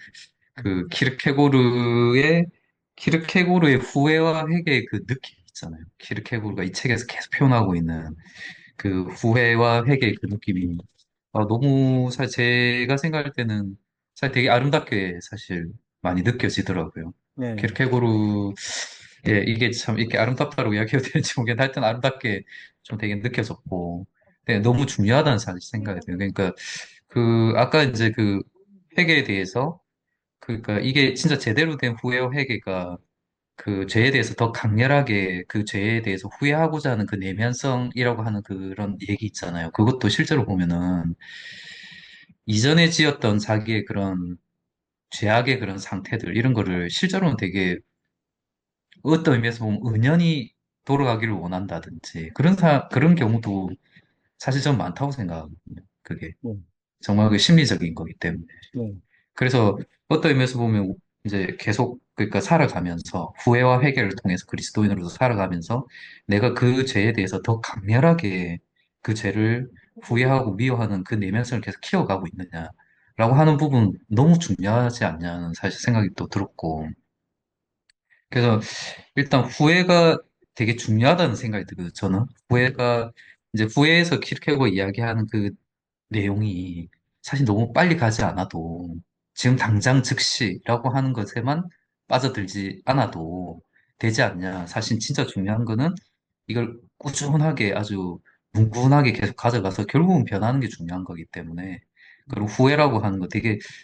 그 키르케고르의 후회와 회개의 그 느낌 있잖아요. 키르케고르가 이 책에서 계속 표현하고 있는 그 후회와 회개의 그 느낌이 너무 사실 제가 생각할 때는 사실 되게 아름답게 사실 많이 느껴지더라고요. 네, 키르케고르 예, 이게 참 이렇게 아름답다고 이야기해도 되는지 모르겠는데 하여튼 아름답게 좀 되게 느껴졌고 네, 너무 중요하다는 사실 생각이 들어요. 그러니까 아까 이제 그 회개에 대해서 그러니까 이게 진짜 제대로 된 후회와 회개가 그 죄에 대해서 더 강렬하게 그 죄에 대해서 후회하고자 하는 그 내면성이라고 하는 그런 얘기 있잖아요. 그것도 실제로 보면은 이전에 지었던 자기의 그런 죄악의 그런 상태들 이런 거를 실제로는 되게 어떤 의미에서 보면 은연히 돌아가기를 원한다든지 그런 경우도 사실 좀 많다고 생각하거든요. 그게 네, 정말 그 심리적인 거기 때문에. 네, 그래서 어떤 의미에서 보면 이제 계속 그러니까 살아가면서 후회와 회개를 통해서 그리스도인으로서 살아가면서 내가 그 죄에 대해서 더 강렬하게 그 죄를 후회하고 미워하는 그 내면성을 계속 키워가고 있느냐라고 하는 부분 너무 중요하지 않냐는 사실 생각이 또 들었고 그래서 일단 후회가 되게 중요하다는 생각이 들거든요. 저는 이제 후회에서 키르케고 이야기하는 그 내용이 사실 너무 빨리 가지 않아도 지금 당장 즉시라고 하는 것에만 빠져들지 않아도 되지 않냐. 사실 진짜 중요한 거는 이걸 꾸준하게 아주 뭉근하게 계속 가져가서 결국은 변하는 게 중요한 거기 때문에 그리고 후회라고 하는 거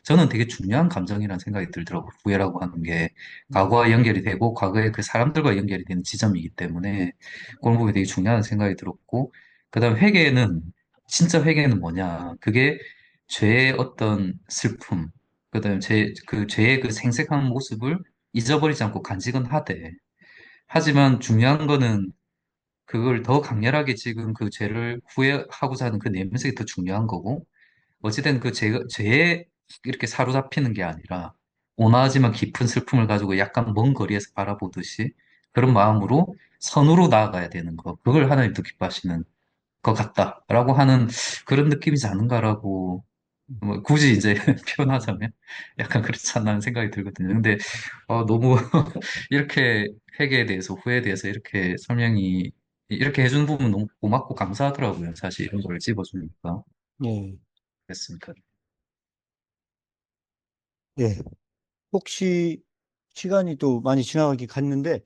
저는 되게 중요한 감정이라는 생각이 들더라고요. 후회라고 하는 게 과거와 연결이 되고 과거의 그 사람들과 연결이 되는 지점이기 때문에 그런 부분이 되게 중요한 생각이 들었고 그다음 진짜 회개는 뭐냐? 그게 죄의 어떤 슬픔, 그다음에 그 죄의 그 생생한 모습을 잊어버리지 않고 간직은 하되, 하지만 중요한 거는 그걸 더 강렬하게 지금 그 죄를 후회하고자 하는 그 내면색이 더 중요한 거고, 어찌된 죄에 이렇게 사로잡히는 게 아니라, 온화하지만 깊은 슬픔을 가지고 약간 먼 거리에서 바라보듯이 그런 마음으로 선으로 나아가야 되는 거. 그걸 하나님도 기뻐하시는 것 같다라고 하는 그런 느낌이지 않은가라고 뭐 굳이 이제 표현하자면 약간 그렇지 않나 하는 생각이 들거든요. 근데 너무 이렇게 회개에 대해서 후회에 대해서 이렇게 설명이 이렇게 해주는 부분 너무 고맙고 감사하더라고요. 사실 이런 걸 집어주니까 네, 그랬으니까. 예. 혹시 시간이 또 많이 지나가게 갔는데,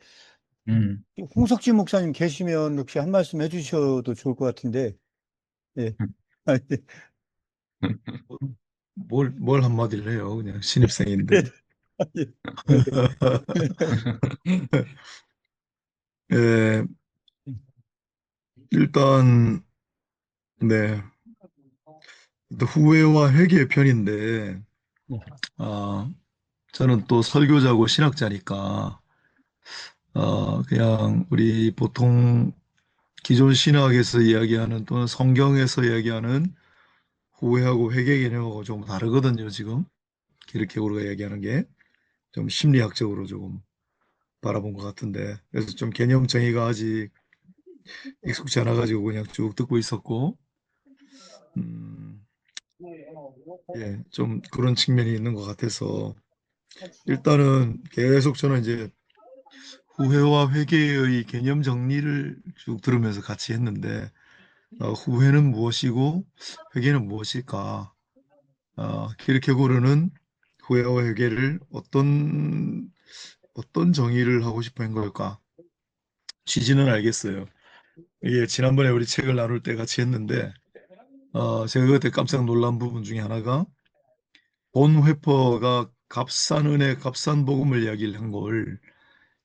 음. 홍석진 목사님 계시면 혹시 한 말씀 해주셔도 좋을 것 같은데, 예. 아, 예. 뭘 한마디를 해요. 그냥 신입생인데. 예. 아, 예. 네. 예, 일단, 네. 또 후회와 회개의 편인데, 아, 저는 또 설교자고 신학자니까, 그냥 우리 보통 기존 신학에서 이야기하는 또는 성경에서 이야기하는 후회하고 회개 개념하고 좀 다르거든요, 지금. 키르케고르가 얘기하는 게 좀 심리학적으로 조금 바라본 것 같은데, 그래서 좀 개념 정의가 아직 익숙치 않아가지고 그냥 쭉 듣고 있었고, 음, 예, 좀 그런 측면이 있는 것 같아서, 일단은 계속 저는 이제 후회와 회개의 개념 정리를 쭉 들으면서 같이 했는데, 후회는 무엇이고 회개는 무엇일까? 키르케고르는 후회와 회개를 어떤 정의를 하고 싶어 한 걸까? 취지는 알겠어요. 이게 지난번에 우리 책을 나눌 때 같이 했는데, 제가 그때 깜짝 놀란 부분 중에 하나가 본 회퍼가 값싼 은혜, 값싼 복음을 이야기를 한 걸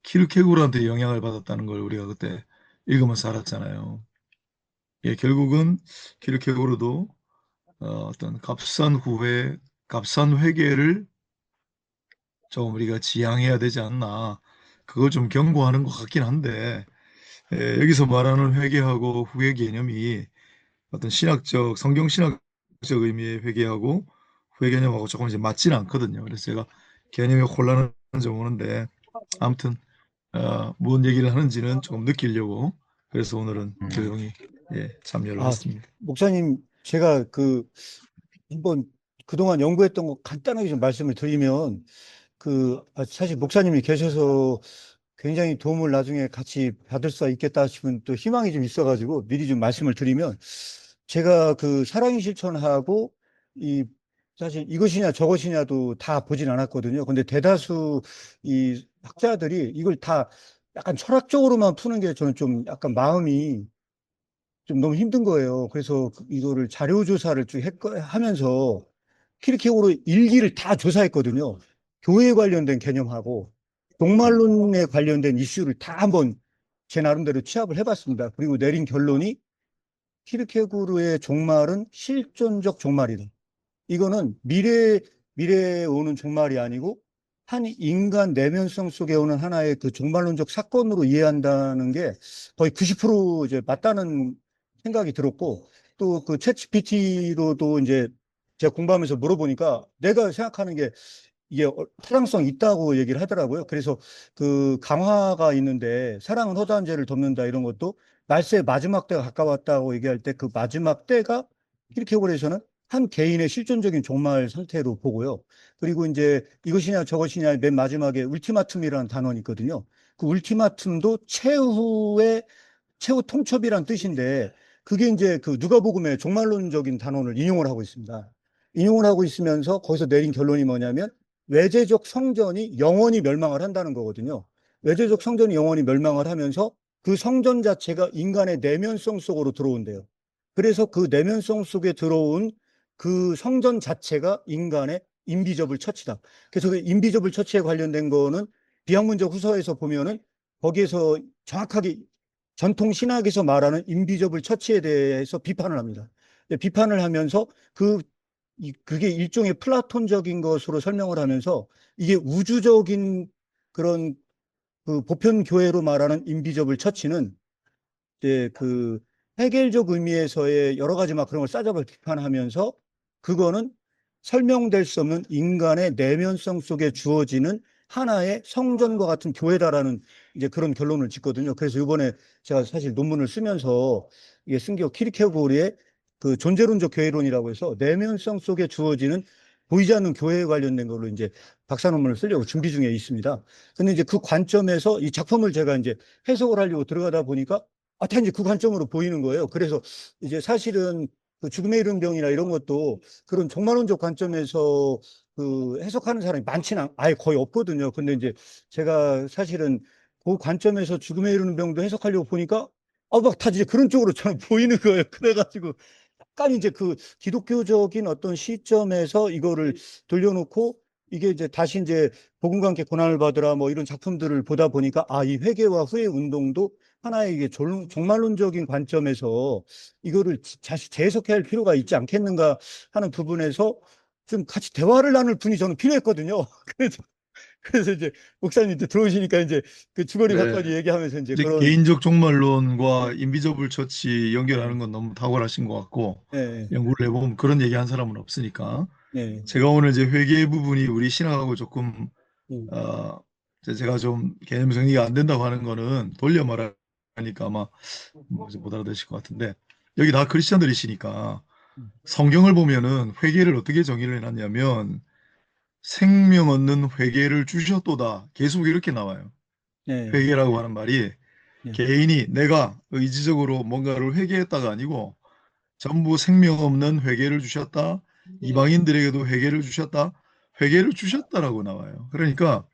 키르케고르한테 영향을 받았다는 걸 우리가 그때 읽으면서 알았잖아요. 예, 결국은 키르케고르도 어떤 값싼 후회, 값싼 회개를 좀 우리가 지향해야 되지 않나. 그걸 좀 경고하는 것 같긴 한데, 여기서 말하는 회개하고 후회 개념이 어떤 신학적, 성경 신학적 의미의 회개하고 후회 개념하고 조금 이제 맞지는 않거든요. 그래서 제가 개념의 혼란은 좀 오는데, 아무튼, 무슨 얘기를 하는지는 조금 느끼려고, 그래서 오늘은 음, 조용히, 예, 참여를 아, 했습니다. 목사님, 제가 한번 그동안 연구했던 거 간단하게 좀 말씀을 드리면, 사실 목사님이 계셔서 굉장히 도움을 나중에 같이 받을 수 있겠다 싶은 또 희망이 좀 있어가지고 미리 좀 말씀을 드리면, 제가 사랑의 실천하고 이 사실 이것이냐 저것이냐도 다 보진 않았거든요. 근데 대다수 이 학자들이 이걸 다 약간 철학적으로만 푸는 게 저는 좀 약간 마음이 좀 너무 힘든 거예요. 그래서 이거를 자료 조사를 쭉 하면서 키르케고르 일기를 다 조사했거든요. 교회에 관련된 개념하고 종말론에 관련된 이슈를 다 한번 제 나름대로 취합을 해봤습니다. 그리고 내린 결론이 키르케고르의 종말은 실존적 종말이다. 이거는 미래에 오는 종말이 아니고 한 인간 내면성 속에 오는 하나의 종말론적 사건으로 이해한다는 게 거의 90% 이제 맞다는 생각이 들었고, 또 챗 GPT로도 이제 제가 공부하면서 물어보니까 내가 생각하는 게 이게 타당성 있다고 얘기를 하더라고요. 그래서 강화가 있는데 사랑은 허다한 죄를 덮는다 이런 것도 말세의 마지막 때가 가까웠다고 얘기할 때 그 마지막 때가 키르케고르에서는 한 개인의 실존적인 종말 상태로 보고요. 그리고 이제 이것이냐 저것이냐 맨 마지막에 울티마툼이라는 단원이 있거든요. 그 울티마툼도 최후 통첩이란 뜻인데 그게 이제 누가복음의 종말론적인 단원을 인용을 하고 있습니다. 인용을 하고 있으면서 거기서 내린 결론이 뭐냐면 외재적 성전이 영원히 멸망을 한다는 거거든요. 외재적 성전이 영원히 멸망을 하면서 그 성전 자체가 인간의 내면성 속으로 들어온대요. 그래서 그 내면성 속에 들어온 그 성전 자체가 인간의 인비저블 처치다. 그래서 그 인비저블 처치에 관련된 거는 비학문적 후서에서 보면은 거기에서 정확하게 전통 신학에서 말하는 인비저블 처치에 대해서 비판을 합니다. 비판을 하면서 그게 일종의 플라톤적인 것으로 설명을 하면서 이게 우주적인 그런 보편 교회로 말하는 인비저블 처치는 이제 해겔적 의미에서의 여러 가지 막 그런 걸 싸잡아 비판하면서 그거는 설명될 수 없는 인간의 내면성 속에 주어지는 하나의 성전과 같은 교회다라는 이제 그런 결론을 짓거든요. 그래서 이번에 제가 사실 논문을 쓰면서 이게 쓴 게 키르케고르의 존재론적 교회론이라고 해서 내면성 속에 주어지는 보이지 않는 교회에 관련된 걸로 이제 박사 논문을 쓰려고 준비 중에 있습니다. 근데 이제 그 관점에서 이 작품을 제가 이제 해석을 하려고 들어가다 보니까 단지 그 관점으로 보이는 거예요. 그래서 이제 사실은 죽음의 이른병이나 이런 것도 그런 종말론적 관점에서 해석하는 사람이 많지는 아예 거의 없거든요. 근데 이제 제가 사실은 그 관점에서 죽음에 이르는 병도 해석하려고 보니까 막 다 이제 그런 쪽으로 저는 보이는 거예요. 그래가지고 약간 이제 기독교적인 어떤 시점에서 이거를 돌려놓고 이게 이제 다시 이제 복음과 함께 고난을 받으라 뭐 이런 작품들을 보다 보니까 이 회개와 후회 운동도 하나의 이게 종말론적인 관점에서 이거를 다시 재해석해야 할 필요가 있지 않겠는가 하는 부분에서 좀 같이 대화를 나눌 분이 저는 필요했거든요. 그래서 그래서 이제 목사님 이제 들어오시니까 이제 그 주거리 네. 받거리 얘기하면서 이제 이제 그런, 개인적 종말론과 인비저블 처치 예, 연결하는 건 너무 탁월하신 것 같고, 예, 연구를 해보면 그런 얘기 한 사람은 없으니까. 예, 제가 오늘 이제 회계 부분이 우리 신학하고 조금, 음, 어, 제가 좀 개념 정리가 안 된다고 하는 거는 돌려 말하니까 아마 못 알아들으실 것 같은데, 여기 다 크리스천들이시니까 성경을 보면은 회계를 어떻게 정의를 해놨냐면, 생명 얻는 회개를 주셨도다. 계속 이렇게 나와요. 예, 회개라고 하는 말이 예, 개인이 내가 의지적으로 뭔가를 회개했다가 아니고 전부 생명 없는 회개를 주셨다. 이방인들에게도 회개를 주셨다. 회개를 주셨다라고 나와요. 그러니까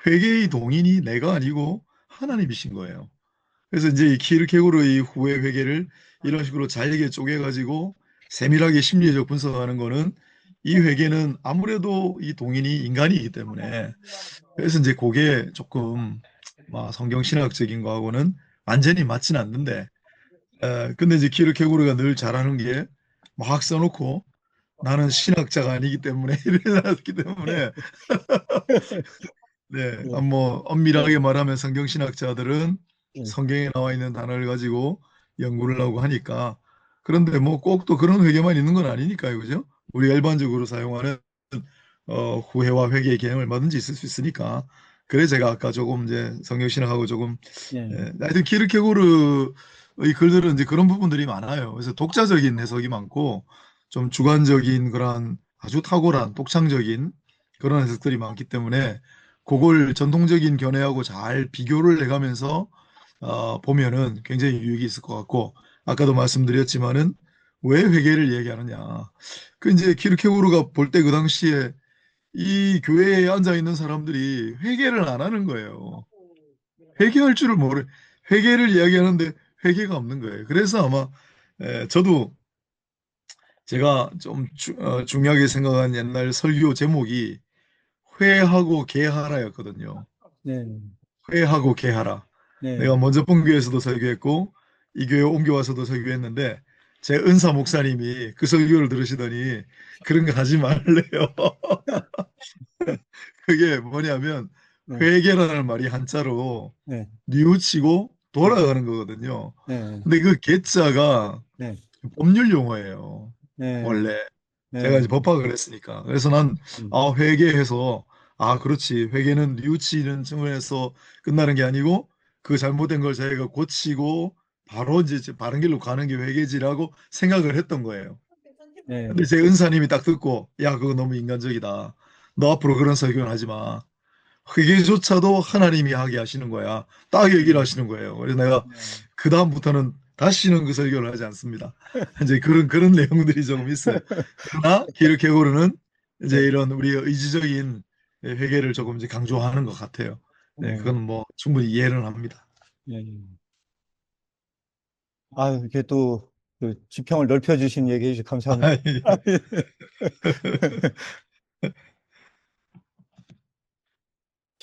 회개의 동인이 내가 아니고 하나님이신 거예요. 그래서 이제 이 키르케고르의 후회 회개를 이런 식으로 잘게 쪼개가지고 세밀하게 심리적 분석하는 거는 이 회개는 아무래도 이 동인이 인간이기 때문에 그래서 이제 그게 조금 성경 신학적인 거하고는 완전히 맞지는 않는데 근데 이제 키르케고르가 늘 잘하는 게 막 써놓고 나는 신학자가 아니기 때문에 이래놨기 때문에 네, 예, 뭐 엄밀하게 말하면 성경 신학자들은 예, 성경에 나와 있는 단어를 가지고 연구를 하고 하니까 그런데 뭐 꼭 또 그런 회개만 있는 건 아니니까요, 그죠? 우리가 일반적으로 사용하는 후회와 회개의 개념을 뭐든지 있을 수 있으니까 그래 제가 아까 조금 이제 성경 신학하고 조금 예, 하여튼 키르케고르의 글들은 이제 그런 부분들이 많아요. 그래서 독자적인 해석이 많고 좀 주관적인 그런 아주 탁월한 독창적인 그런 해석들이 많기 때문에 그걸 전통적인 견해하고 잘 비교를 해가면서 보면은 굉장히 유익이 있을 것 같고 아까도 말씀드렸지만은 왜 회개를 얘기하느냐. 그 이제 키르케고르가 볼 때 그 당시에 이 교회에 앉아 있는 사람들이 회개를 안 하는 거예요. 회개할 줄을 모르. 회개를 이야기하는데 회개가 없는 거예요. 그래서 아마 저도 제가 좀 중요하게 생각한 옛날 설교 제목이 회하고 개하라였거든요. 네, 회하고 개하라. 내가 네, 먼저 본 교회에서도 설교했고 이 교회 옮겨와서도 설교했는데 제 은사 목사님이 그 설교를 들으시더니 그런 거 하지 말래요. 그게 뭐냐면 네, 회개라는 말이 한자로 네, 뉘우치고 네, 돌아가는 거거든요. 네, 근데 그 개자가 네, 법률 용어예요. 네, 원래 제가 네, 이제 법학을 했으니까. 그래서 난 회계해서 그렇지. 회계는 뉘우치는 측면에서 끝나는 게 아니고 그 잘못된 걸 자기가 고치고 바로 이제 바른 길로 가는 게 회계지라고 생각을 했던 거예요. 네, 근데 제 은사님이 딱 듣고 야, 그거 너무 인간적이다. 너 앞으로 그런 설교는 하지 마. 회계조차도 하나님이 하게 하시는 거야. 딱 얘기를 하시는 거예요. 그래서 내가 네, 그다음부터는 다시는 그 설교를 하지 않습니다. 이제 그런 내용들이 조금 있어요. 그러나 기르케고르는 이제 네, 이런 우리의 의지적인 회개를 조금 이제 강조하는 것 같아요. 네, 네, 그건 뭐 충분히 이해를 합니다. 네. 아, 이렇게 또 그 지평을 넓혀주신 얘기해 주셔서 감사합니다. 아, 예.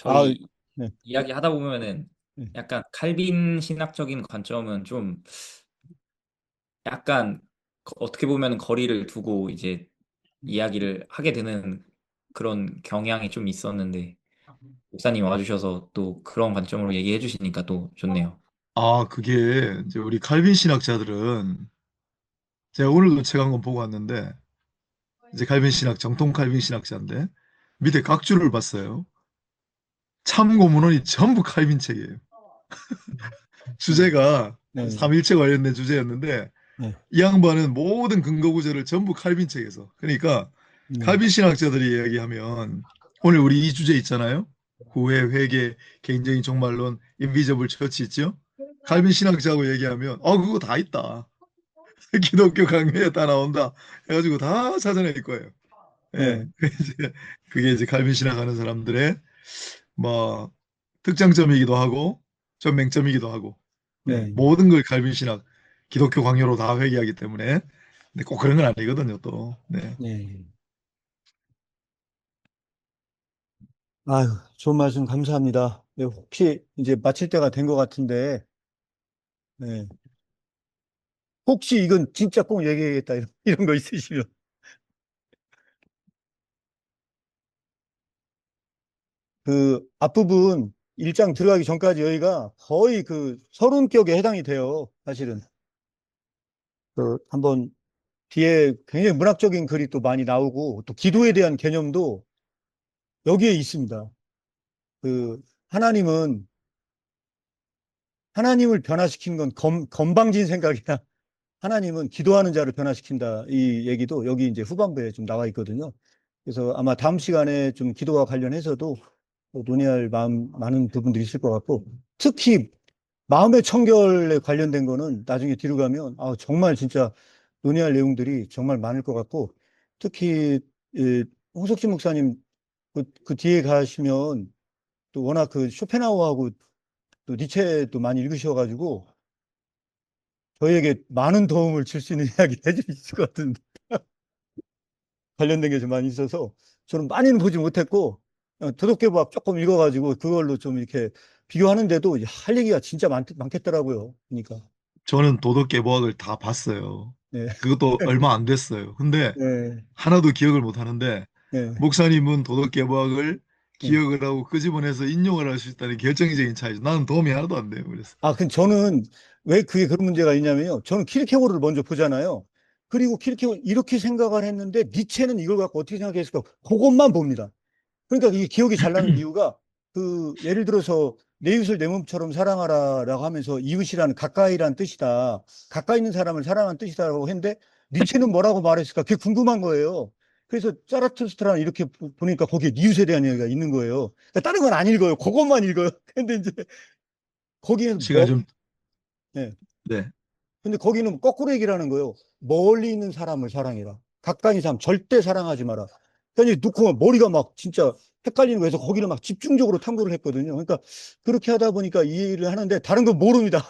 아, 저희 네, 이야기 하다 보면은 네, 약간 칼빈 신학적인 관점은 좀 약간 어떻게 보면 거리를 두고 이제 이야기를 하게 되는 그런 경향이 좀 있었는데 목사님 와주셔서 또 그런 관점으로 얘기해 주시니까 또 좋네요. 그게 이제 우리 칼빈 신학자들은 제가 오늘도 책 한 권 보고 왔는데 이제 칼빈 신학 정통 칼빈 신학자인데 밑에 각 줄을 봤어요. 참고문헌이 전부 칼빈 책이에요. 네, 주제가 네, 삼일체 관련된 주제였는데 네, 이 양반은 모든 근거 구절을 전부 칼빈 책에서 그러니까 네, 칼빈 신학자들이 이야기하면 오늘 우리 이 주제 있잖아요. 구회, 회개, 개인적인 종말론, 인비저블 처치 있죠. 칼빈 신학자하고 얘기하면 그거 다 있다. 기독교 강요에 다 나온다. 해가지고 다 찾아낼 거예요. 예. 네, 그게 이제 칼빈 신학하는 사람들의 뭐 특장점이기도 하고 좀 맹점이기도 하고 네, 네, 모든 걸 칼빈 신학 기독교 강요로 다 회귀하기 때문에 근데 꼭 그런 건 아니거든요 또 네. 네. 아유, 좋은 말씀 감사합니다. 네, 혹시 이제 마칠 때가 된 것 같은데, 네. 혹시 이건 진짜 꼭 얘기해야겠다, 이런 거 있으시면. 그 앞부분 1장 들어가기 전까지 여기가 거의 그 서론격에 해당이 돼요. 사실은. 그 한번 뒤에 굉장히 문학적인 글이 또 많이 나오고 또 기도에 대한 개념도 여기에 있습니다. 그 하나님은 하나님을 변화시키는 건 건방진 생각이나 하나님은 기도하는 자를 변화시킨다. 이 얘기도 여기 이제 후반부에 좀 나와 있거든요. 그래서 아마 다음 시간에 좀 기도와 관련해서도 논의할 많은 부분들이 있을 것 같고 특히 마음의 청결에 관련된 거는 나중에 뒤로 가면 정말 진짜 논의할 내용들이 정말 많을 것 같고 특히 홍석진 목사님 그 뒤에 가시면 또 워낙 그 쇼펜하우어하고 또 니체도 많이 읽으셔가지고 저희에게 많은 도움을 줄 수 있는 이야기 해줄 수 있을 것 같은 관련된 게 좀 많이 있어서 저는 많이는 보지 못했고 도덕개보학 조금 읽어가지고 그걸로 좀 이렇게 비교하는데도 할 얘기가 진짜 많겠더라고요. 그러니까 저는 도덕개보학을 다 봤어요. 네, 그것도 얼마 안 됐어요. 근데 네, 하나도 기억을 못 하는데 네, 목사님은 도덕개보학을 네. 기억을 하고 끄집어내서 인용을 할 수 있다는 결정적인 차이죠. 나는 도움이 하나도 안 돼요. 그래서 그 저는 왜 그게 그런 문제가 있냐면요. 저는 키르케고르를 먼저 보잖아요. 그리고 키르케고르 이렇게 생각을 했는데 니체는 이걸 갖고 어떻게 생각했을까? 그것만 봅니다. 그러니까 이게 기억이 잘 나는 이유가 그 예를 들어서 내 이웃을 내 몸처럼 사랑하라라고 하면서 이웃이라는 가까이란 뜻이다. 가까이 있는 사람을 사랑하는 뜻이다라고 했는데 니체는 뭐라고 말했을까? 그게 궁금한 거예요. 그래서 자라투스트라는 이렇게 보니까 거기에 이웃에 대한 얘기가 있는 거예요. 그러니까 다른 건 안 읽어요. 그것만 읽어요. 근데 이제 거기에는 시간이 좀, 네. 네. 근데 거기는 거꾸로 얘기를 하는 거예요. 멀리 있는 사람을 사랑해라. 가까이 있는 사람 절대 사랑하지 마라. 그러니까 이제 놓고 머리가 막 진짜 헷갈리는 거에서 거기를 막 집중적으로 탐구를 했거든요. 그러니까 그렇게 하다 보니까 이해를 하는데 다른 건 모릅니다.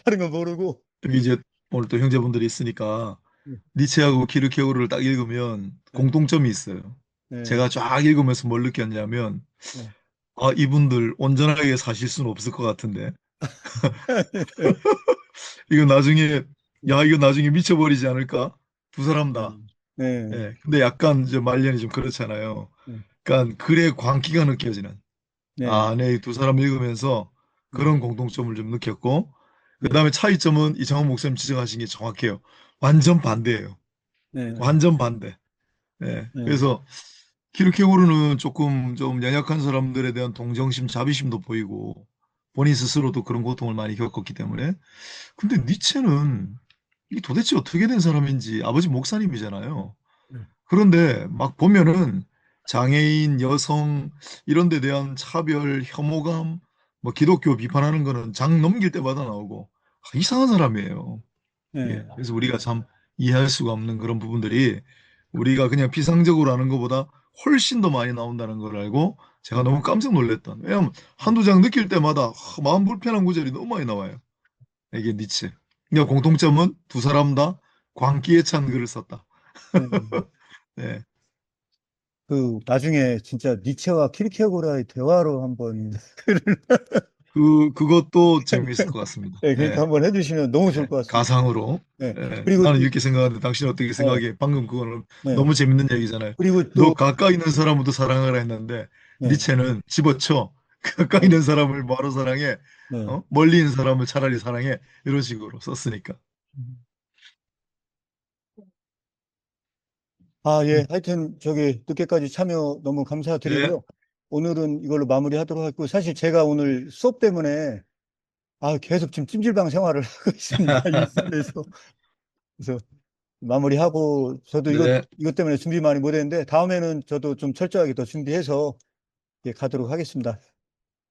다른 건 모르고. 여기 이제 오늘 또 형제분들이 있으니까 네, 니체하고 키르케고르를 딱 읽으면 네, 공통점이 있어요. 네, 제가 쫙 읽으면서 뭘 느꼈냐면 네. 이분들 온전하게 사실 수는 없을 것 같은데 이거 나중에 이거 나중에 미쳐버리지 않을까? 두 사람 네, 다. 네, 예. 근데 약간 이제 말년이 좀 그렇잖아요. 네, 그러니까 글의 광기가 느껴지는. 네, 네, 두 사람 읽으면서 네, 그런 공통점을 좀 느꼈고, 그 네, 다음에 차이점은 이창호 목사님 지적하신 게 정확해요. 완전 반대예요. 네, 완전 반대. 예. 네, 그래서 키르케고르는 조금 좀 연약한 사람들에 대한 동정심, 자비심도 보이고, 본인 스스로도 그런 고통을 많이 겪었기 때문에. 근데 니체는 이 도대체 어떻게 된 사람인지 아버지 목사님이잖아요. 그런데 막 보면은 장애인, 여성 이런 데 대한 차별, 혐오감, 뭐 기독교 비판하는 거는 장 넘길 때마다 나오고 이상한 사람이에요. 예. 네, 그래서 우리가 참 이해할 수가 없는 그런 부분들이 우리가 그냥 피상적으로 아는 것보다 훨씬 더 많이 나온다는 걸 알고 제가 너무 깜짝 놀랐던. 왜냐하면 한두 장 느낄 때마다 마음 불편한 구절이 너무 많이 나와요. 이게 니체. 그러니까 공통점은 두 사람 다 광기에 찬 글을 썼다. 네. 네. 그 나중에 진짜 니체와 키르케고르의 대화로 한번 그것도 재미있을 것 같습니다. 네, 그러니까 네. 한번 해주시면 너무 좋을 네. 것 같습니다. 가상으로. 네. 네. 그리고 나는 이렇게 생각하는데 당신은 어떻게 네, 생각해? 방금 그거는 네. 너무 재밌는 얘기잖아요. 그리고 너 또 가까이 있는 사람부터 사랑하라 했는데 네, 니체는 집어쳐. 가까이 네, 있는 사람을 뭐하러 사랑해? 네. 멀리 있는 사람을 차라리 사랑해. 이런 식으로 썼으니까. 예. 하여튼 저기 늦게까지 참여 너무 네. 감사드리고요. 오늘은 이걸로 마무리하도록 하고 사실 제가 오늘 수업 때문에 계속 지금 찜질방 생활을 하고 있습니다. 일선에서. 그래서 마무리하고 저도 네. 이것 때문에 준비 많이 못했는데 다음에는 저도 좀 철저하게 더 준비해서 가도록 하겠습니다.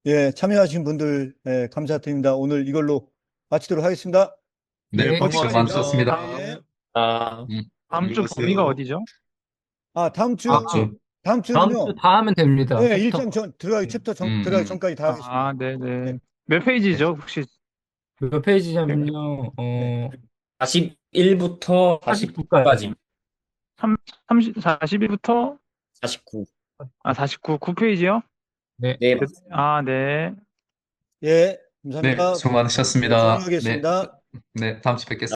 예, 참여하신 분들 감사드립니다. 오늘 이걸로 마치도록 하겠습니다. 네, 네, 박수 고맙습니다. 많으셨습니다. 예. 아, 음, 다음 주 범위가 들어가세요. 어디죠? 다음 아, 주, 다음 다음 주 주는요. 다 하면 됩니다. 네, 챕터. 일정 들어가기 챕터 음, 들어가기 음. 전까지 다 하겠습니다. 네, 네네. 몇 네. 페이지죠, 혹시? 몇 페이지냐면요, 네, 41부터 49까지. 49까지. 41부터 49. 49, 9페이지요? 네. 네, 네. 예, 네, 감사합니다. 수고 네, 많으셨습니다. 네, 종료하겠습니다. 네, 다음 주에 뵙겠습니다.